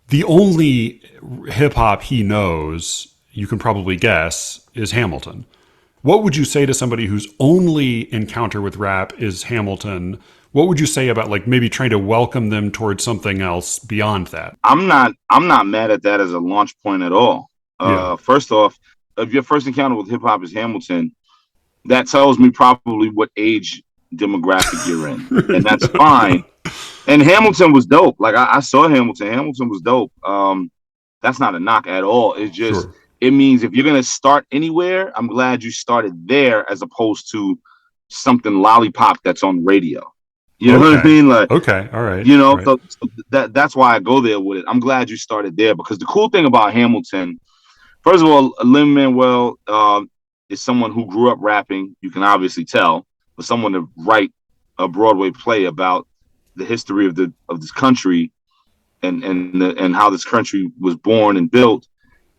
the only hip hop he knows, you can probably guess, is Hamilton. What would you say to somebody whose only encounter with rap is Hamilton? What would you say about, like, maybe trying to welcome them towards something else beyond that? I'm not mad at that as a launch point at all. First off, if your first encounter with hip hop is Hamilton, that tells me probably what age demographic you're in, and that's fine. And Hamilton was dope. Like, I saw Hamilton. Hamilton was dope. That's not a knock at all. It's just, It means if you're gonna start anywhere, I'm glad you started there as opposed to something lollipop that's on the radio. You know what I mean? Like, okay, all right. Right. So that's why I go there with it. I'm glad you started there, because the cool thing about Hamilton, first of all, Lin-Manuel is someone who grew up rapping. You can obviously tell. For someone to write a Broadway play about the history of this country and how this country was born and built,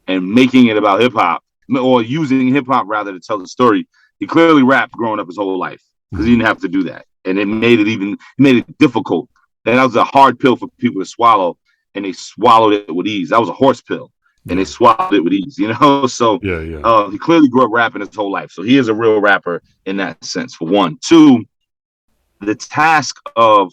and making it about hip hop, or using hip hop rather to tell the story. He clearly rapped growing up his whole life, because he didn't have to do that, and it made it difficult. And that was a hard pill for people to swallow, and they swallowed it with ease. That was a horse pill, and they swallowed it with ease. So he clearly grew up rapping his whole life, so he is a real rapper in that sense. For one, two, the task of,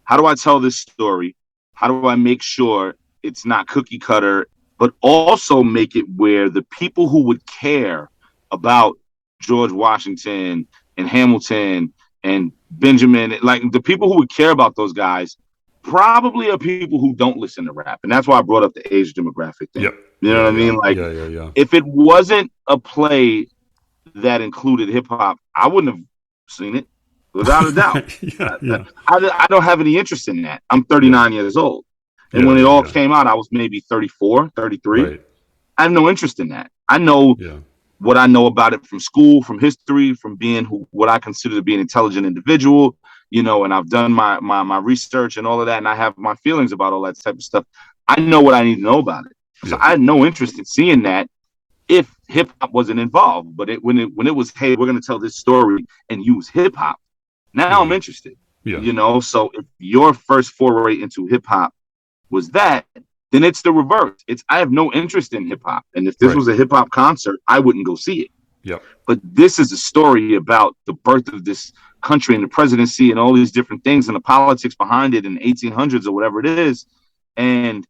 how do I tell this story? How do I make sure it's not cookie cutter, but also make it where the people who would care about George Washington and Hamilton and Benjamin, like the people who would care about those guys, probably are people who don't listen to rap. And that's why I brought up the age demographic thing. Yep. You know what I mean? Like, if it wasn't a play that included hip hop, I wouldn't have seen it, without a doubt. I don't have any interest in that. I'm 39 years old. And when it all came out, I was maybe 34, 33. Right. I have no interest in that. I know what I know about it from school, from history, from being what I consider to be an intelligent individual, and I've done my research and all of that, and I have my feelings about all that type of stuff. I know what I need to know about it. So I had no interest in seeing that if hip hop wasn't involved. But when it was, hey, we're going to tell this story and use hip hop, now I'm interested. So if your first foray into hip hop was that, then it's the reverse. I have no interest in hip hop. And if this was a hip hop concert, I wouldn't go see it. Yep. But this is a story about the birth of this country and the presidency and all these different things and the politics behind it in the 1800s or whatever it is. And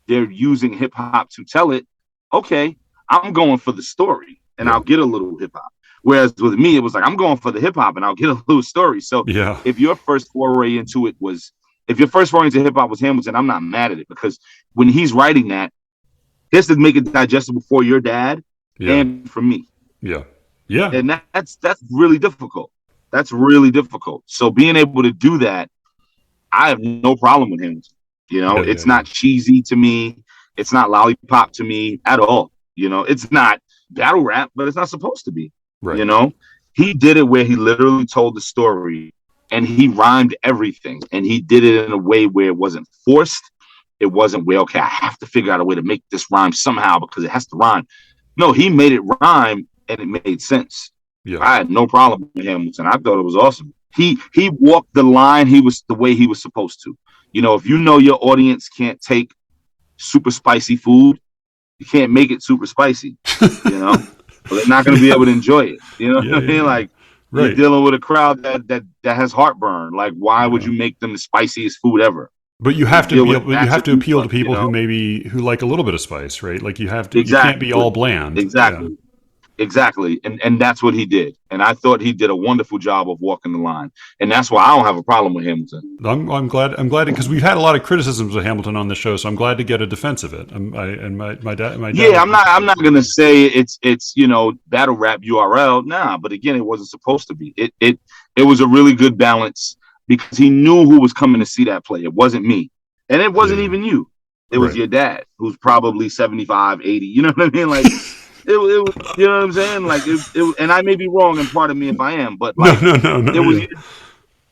they're using hip hop to tell it. Okay, I'm going for the story and I'll get a little hip hop. Whereas with me, it was like, I'm going for the hip hop and I'll get a little story. So if your first foray into hip hop was Hamilton, I'm not mad at it, because when he's writing that, Here's to make it digestible for your dad and for me. Yeah. Yeah. And that's really difficult. That's really difficult. So being able to do that, I have no problem with him. You know, it's not cheesy to me. It's not lollipop to me at all. You know, it's not battle rap, but it's not supposed to be. Right. You know, he did it where he literally told the story and he rhymed everything. And he did it in a way where it wasn't forced. It wasn't where, okay, I have to figure out a way to make this rhyme somehow because it has to rhyme. No, he made it rhyme and it made sense. Yeah. I had no problem with him, and I thought it was awesome. He walked the line. He was the way he was supposed to. You know, if you know your audience can't take super spicy food, you can't make it super spicy. You know, but they're not going to be able to enjoy it. You know what I mean? Like you're dealing with a crowd that has heartburn. Like, why would you make them the spiciest food ever? But you have to appeal to people who like a little bit of spice, right? Like you have to. You can't be all bland. Exactly. Yeah. Exactly. And that's what he did. And I thought he did a wonderful job of walking the line. And that's why I don't have a problem with Hamilton. I'm glad because we've had a lot of criticisms of Hamilton on this show, so I'm glad to get a defense of it. My dad. Yeah, I'm not gonna say it's battle rap URL. Nah, but again, it wasn't supposed to be. It was a really good balance because he knew who was coming to see that play. It wasn't me. And it wasn't even you. It was your dad, who's probably 75, 80. You know what I mean? Like It was, you know what I'm saying? Like, it, and I may be wrong, and pardon me if I am, but like, no.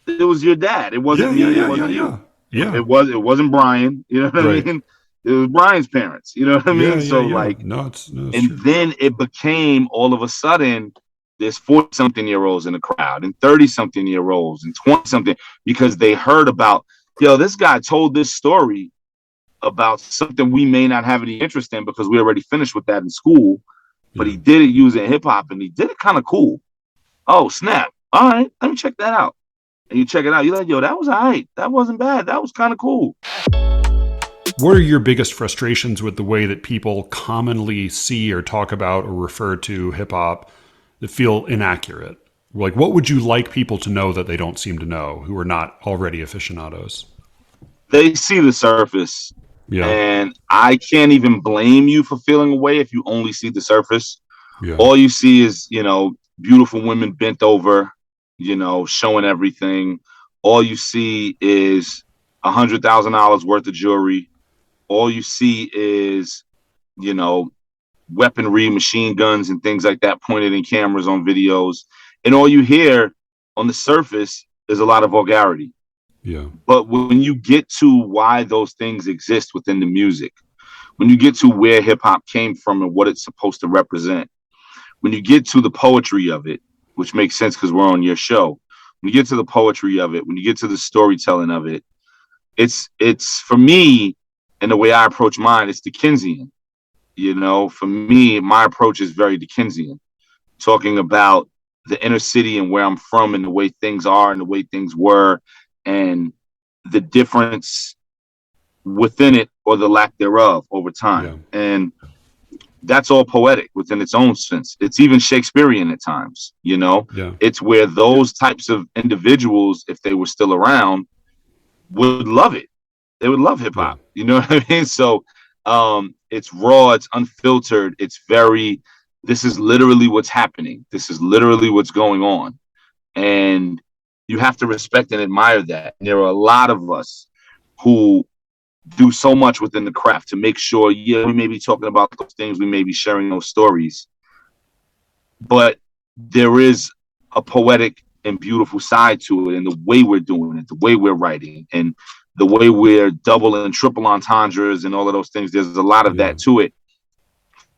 It was your dad. It wasn't me. It wasn't you. Yeah. It wasn't Brian. You know what I mean? It was Brian's parents. You know what I mean? It's and true. Then it became all of a sudden there's 40-something-year-olds in the crowd, and 30-something-year-olds, and 20-something because they heard about this guy told this story about something we may not have any interest in because we already finished with that in school. But he did it using hip hop, and he did it kind of cool. Oh, snap. All right, let me check that out. And you check it out. You're like, that was all right. That wasn't bad. That was kind of cool. What are your biggest frustrations with the way that people commonly see or talk about or refer to hip hop that feel inaccurate? Like, what would you like people to know that they don't seem to know who are not already aficionados? They see the surface. Yeah. And I can't even blame you for feeling away if you only see the surface. Yeah. All you see is, beautiful women bent over, showing everything. All you see is $100,000 worth of jewelry. All you see is, weaponry, machine guns and things like that pointed in cameras on videos. And all you hear on the surface is a lot of vulgarity. Yeah. But when you get to why those things exist within the music, when you get to where hip hop came from and what it's supposed to represent, when you get to the poetry of it, which makes sense because we're on your show, when you get to the poetry of it, when you get to the storytelling of it, it's for me, and the way I approach mine, it's Dickensian. For me, my approach is very Dickensian, talking about the inner city and where I'm from and the way things are and the way things were. And the difference within it or the lack thereof over time. Yeah. And that's all poetic within its own sense. It's even Shakespearean at times, Yeah. It's where those types of individuals, if they were still around, would love it. They would love hip hop. Yeah. You know what I mean? So it's raw, it's unfiltered. This is literally what's happening. This is literally what's going on. And you have to respect and admire that. And there are a lot of us who do so much within the craft to make sure, we may be talking about those things, we may be sharing those stories, but there is a poetic and beautiful side to it, and the way we're doing it, the way we're writing, and the way we're double and triple entendres and all of those things. There's a lot of that to it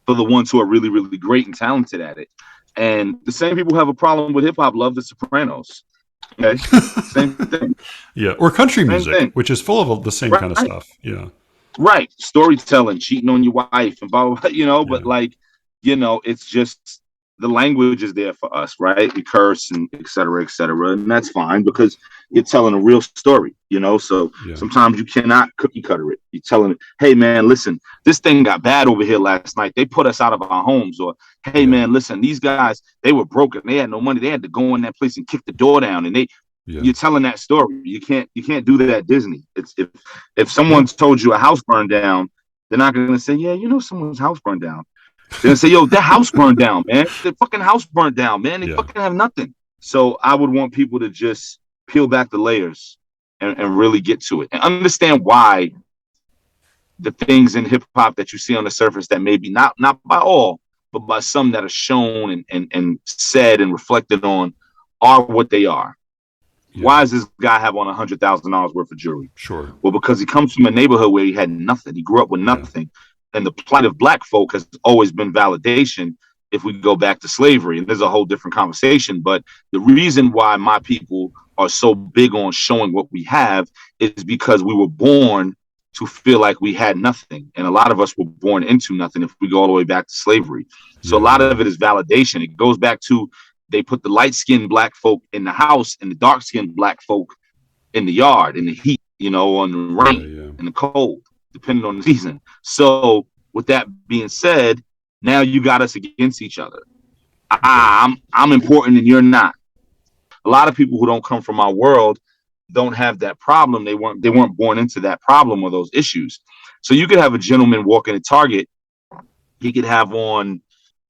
for the ones who are really, really great and talented at it. And the same people who have a problem with hip hop love The Sopranos. Okay. Same thing. Yeah, or country music, which is full of the same kind of stuff. Yeah. Right. Storytelling, cheating on your wife and blah, blah, blah, but it's just the language is there for us, right? We curse and et cetera, and that's fine because you're telling a real story, so sometimes you cannot cookie cutter it. You're telling, hey man, listen, this thing got bad over here last night. They put us out of our homes. Or, hey man, listen, these guys, they were broken. They had no money. They had to go in that place and kick the door down. And you're telling that story. You can't do that at Disney. It's if someone's told you a house burned down, They're not going to say, yeah, someone's house burned down. They're going to say, yo, that house burned down, man. The fucking house burned down, man. They fucking have nothing. So I would want people to just peel back the layers and really get to it and understand why the things in hip hop that you see on the surface that maybe not by all, but by some that are shown and said and reflected on are what they are. Yeah. Why does this guy have on $100,000 worth of jewelry? Sure. Well, because he comes from a neighborhood where he had nothing. He grew up with nothing. Yeah. And the plight of black folk has always been validation if we go back to slavery. And there's a whole different conversation. But the reason why my people are so big on showing what we have is because we were born to feel like we had nothing. And a lot of us were born into nothing if we go all the way back to slavery. So a lot of it is validation. It goes back to they put the light-skinned black folk in the house and the dark-skinned black folk in the yard, in the heat, on the rain, in the cold, depending on the season. So with that being said, now you got us against each other. I'm important and you're not. A lot of people who don't come from our world don't have that problem. They weren't born into that problem or those issues. So you could have a gentleman walking at Target. He could have on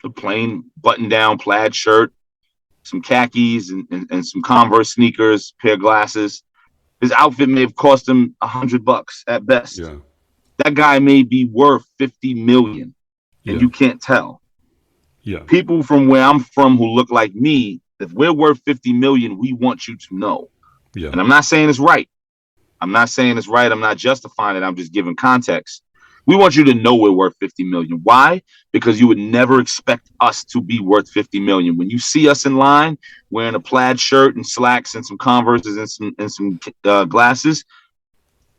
a plain button-down plaid shirt, some khakis and some Converse sneakers, pair of glasses. His outfit may have cost him $100 at best. Yeah. That guy may be worth 50 million and you can't tell. Yeah. People from where I'm from who look like me, if we're worth 50 million, we want you to know. Yeah. And I'm not saying it's right. I'm not justifying it. I'm just giving context. We want you to know we're worth 50 million. Why? Because you would never expect us to be worth 50 million. When you see us in line wearing a plaid shirt and slacks and some Converses and some glasses,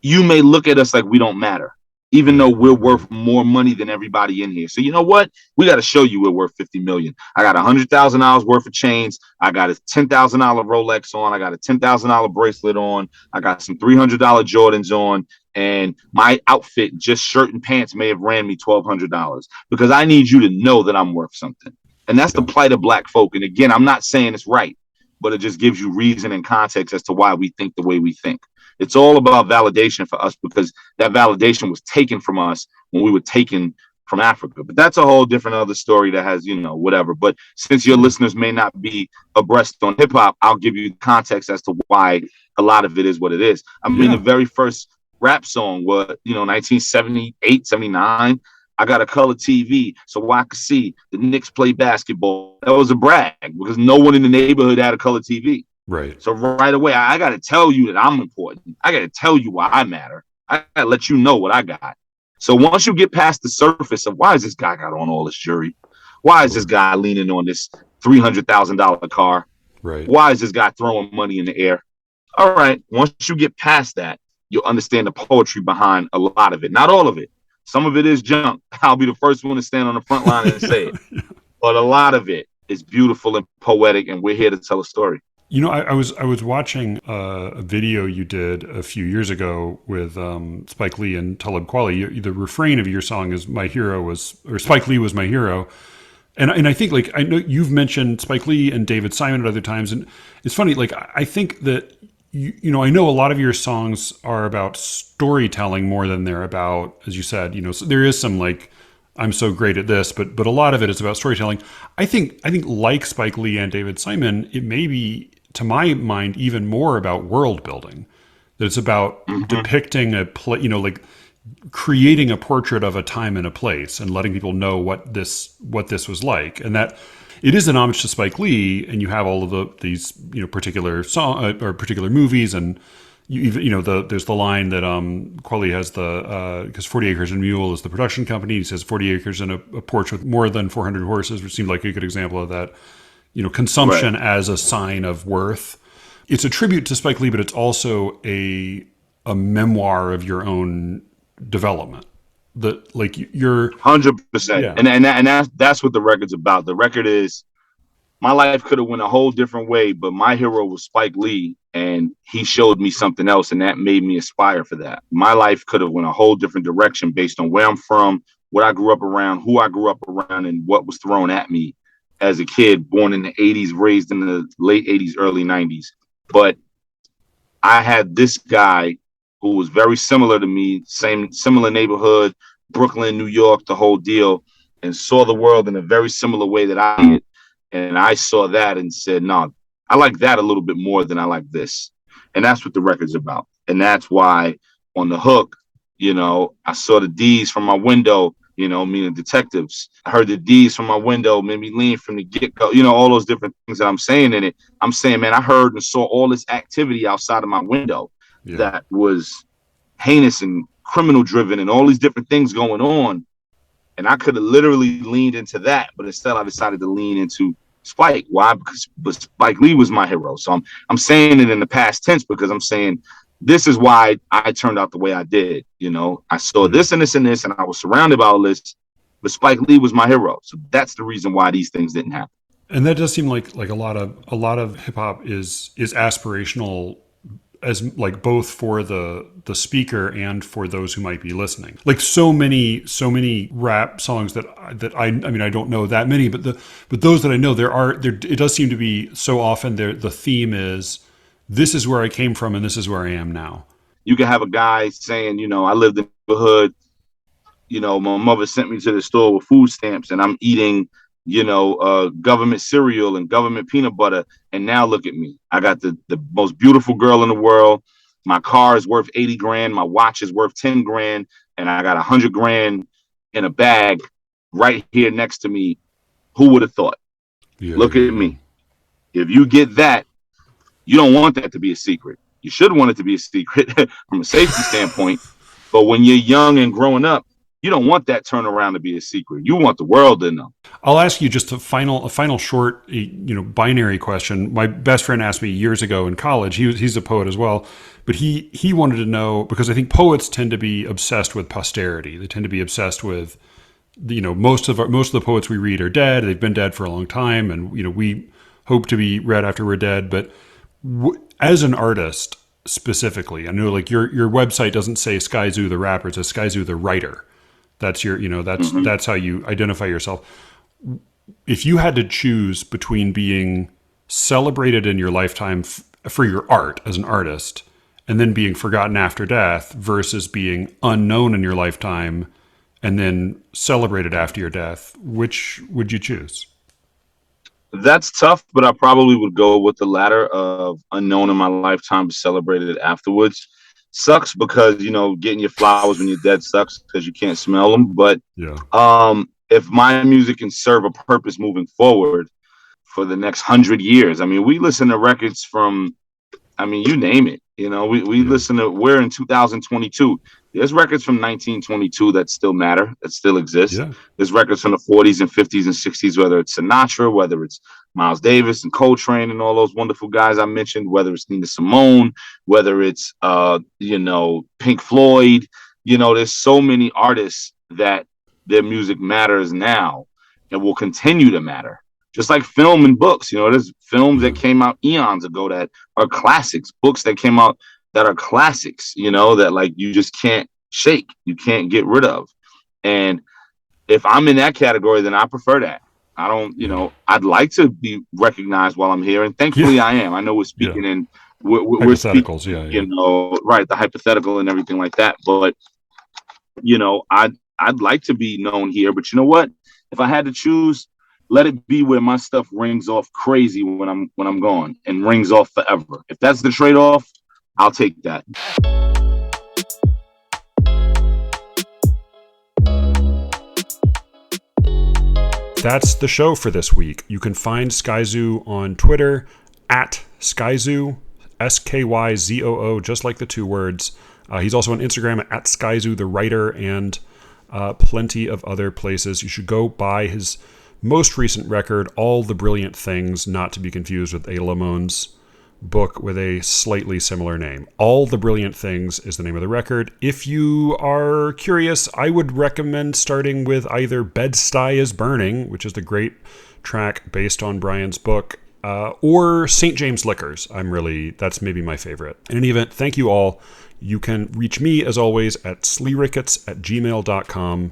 you may look at us like we don't matter, even though we're worth more money than everybody in here. So you know what? We got to show you we're worth 50 million. I got $100,000 worth of chains. I got a $10,000 Rolex on. I got a $10,000 bracelet on. I got some $300 Jordans on. And my outfit, just shirt and pants, may have ran me $1,200 because I need you to know that I'm worth something. And that's the plight of black folk. And again, I'm not saying it's right, but it just gives you reason and context as to why we think the way we think. It's all about validation for us because that validation was taken from us when we were taken from Africa. But that's a whole different other story that has, whatever. But since your listeners may not be abreast on hip hop, I'll give you context as to why a lot of it is what it is. I mean, the very first rap song was, 1978, 79. I got a color TV so I could see the Knicks play basketball. That was a brag because no one in the neighborhood had a color TV. Right. So right away, I got to tell you that I'm important. I got to tell you why I matter. I got to let you know what I got. So once you get past the surface of why is this guy got on all this jewelry? Why is this guy leaning on this $300,000 car? Right. Why is this guy throwing money in the air? All right. Once you get past that, you'll understand the poetry behind a lot of it. Not all of it. Some of it is junk. I'll be the first one to stand on the front line and say it. But a lot of it is beautiful and poetic, and we're here to tell a story. I was watching a video you did a few years ago with Spike Lee and Talib Kweli. The refrain of your song is "My hero was," or Spike Lee was my hero. And I think, like, I know you've mentioned Spike Lee and David Simon at other times, and it's funny. Like, I think that I know a lot of your songs are about storytelling more than they're about, as you said. So there is some like, I'm so great at this, but a lot of it is about storytelling. I think like Spike Lee and David Simon, it may be, to my mind, even more about world building. That it's about depicting a like creating a portrait of a time and a place and letting people know what this was like, and that it is an homage to Spike Lee. And you have all of these particular song or particular movies, and there's the line that Kweli has because 40 Acres and Mule is the production company. He says 40 acres and a porch with more than 400 horses, which seemed like a good example of that. Consumption as a sign of worth. It's a tribute to Spike Lee, but it's also a memoir of your own development. That, like, you're 100%, and that's what the record's about. The record is, my life could have went a whole different way, but my hero was Spike Lee, and he showed me something else, and that made me aspire for that. My life could have went a whole different direction based on where I'm from, what I grew up around, who I grew up around, and what was thrown at me as a kid, born in the 80s, raised in the late 80s, early 90s. But I had this guy who was very similar to me, similar neighborhood, Brooklyn, New York, the whole deal, and saw the world in a very similar way that I did. And I saw that and said, no, I like that a little bit more than I like this. And that's what the record's about. And that's why on the hook, I saw the D's from my window, meaning detectives. I heard the D's from my window, made me lean from the get-go, all those different things that I'm saying in it. I'm saying, man, I heard and saw all this activity outside of my window that was heinous and criminal driven and all these different things going on. And I could have literally leaned into that, but instead I decided to lean into Spike. Why? Because Spike Lee was my hero. So I'm saying it in the past tense because I'm saying this is why I turned out the way I did. I saw this and this and this, and I was surrounded by all this, but Spike Lee was my hero. So that's the reason why these things didn't happen. And that does seem like a lot of hip hop is aspirational, as like both for the speaker and for those who might be listening. Like so many rap songs that I mean I don't know that many, but those that I know it does seem to be so often the theme is this is where I came from and this is where I am now. You can have a guy saying, I lived in the hood, my mother sent me to the store with food stamps and I'm eating government cereal and government peanut butter. And now look at me. I got the most beautiful girl in the world. My car is worth 80 grand. My watch is worth 10 grand. And I got 100 grand in a bag right here next to me. Who would have thought? Look at me. If you get that, you don't want that to be a secret. You should want it to be a secret from a safety standpoint. But when you're young and growing up, you don't want that turnaround to be a secret. You want the world to know. I'll ask you just a final short, binary question. My best friend asked me years ago in college. He's a poet as well, but he wanted to know, because I think poets tend to be obsessed with posterity. They tend to be obsessed with, most of the poets we read are dead. They've been dead for a long time, and we hope to be read after we're dead. But as an artist specifically, I know like your website doesn't say Skyzoo the rapper; it says Skyzoo the writer. That's your, that's how you identify yourself. If you had to choose between being celebrated in your lifetime for your art as an artist and then being forgotten after death versus being unknown in your lifetime and then celebrated after your death, which would you choose? That's tough, but I probably would go with the latter of unknown in my lifetime, celebrated afterwards. Sucks because, getting your flowers when you're dead sucks because you can't smell them. But if my music can serve a purpose moving forward for the next 100 years, I mean, we listen to records from, you name it. We listen to, we're in 2022. There's records from 1922 that still matter, that still exist. Yeah. There's records from the 40s and 50s and 60s, whether it's Sinatra, whether it's Miles Davis and Coltrane and all those wonderful guys I mentioned, whether it's Nina Simone, whether it's, Pink Floyd. There's so many artists that their music matters now and will continue to matter. Just like film and books, there's films that came out eons ago that are classics, books that came out that are classics, that like you just can't shake, you can't get rid of. And if I'm in that category, then I prefer that. I don't, I'd like to be recognized while I'm here. And thankfully I am. I know we're speaking in, we're speaking, right, the hypothetical and everything like that. But, I'd like to be known here. But you know what? If I had to choose, let it be where my stuff rings off crazy when I'm gone and rings off forever. If that's the trade-off, I'll take that. That's the show for this week. You can find Skyzoo on Twitter at Skyzoo, Skyzoo, just like the two words. He's also on Instagram at Skyzoo the writer, and plenty of other places. You should go buy his most recent record, All the Brilliant Things, not to be confused with a Limon's book with a slightly similar name. All the Brilliant Things is the name of the record. If you are curious, I would recommend starting with either Bed-Stuy is Burning, which is the great track based on Brian's book, or St. James Liquors. That's maybe my favorite. In any event, thank you all. You can reach me, as always, at sleerickets@gmail.com.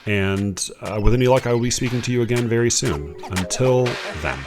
And with any luck, I will be speaking to you again very soon. Until then.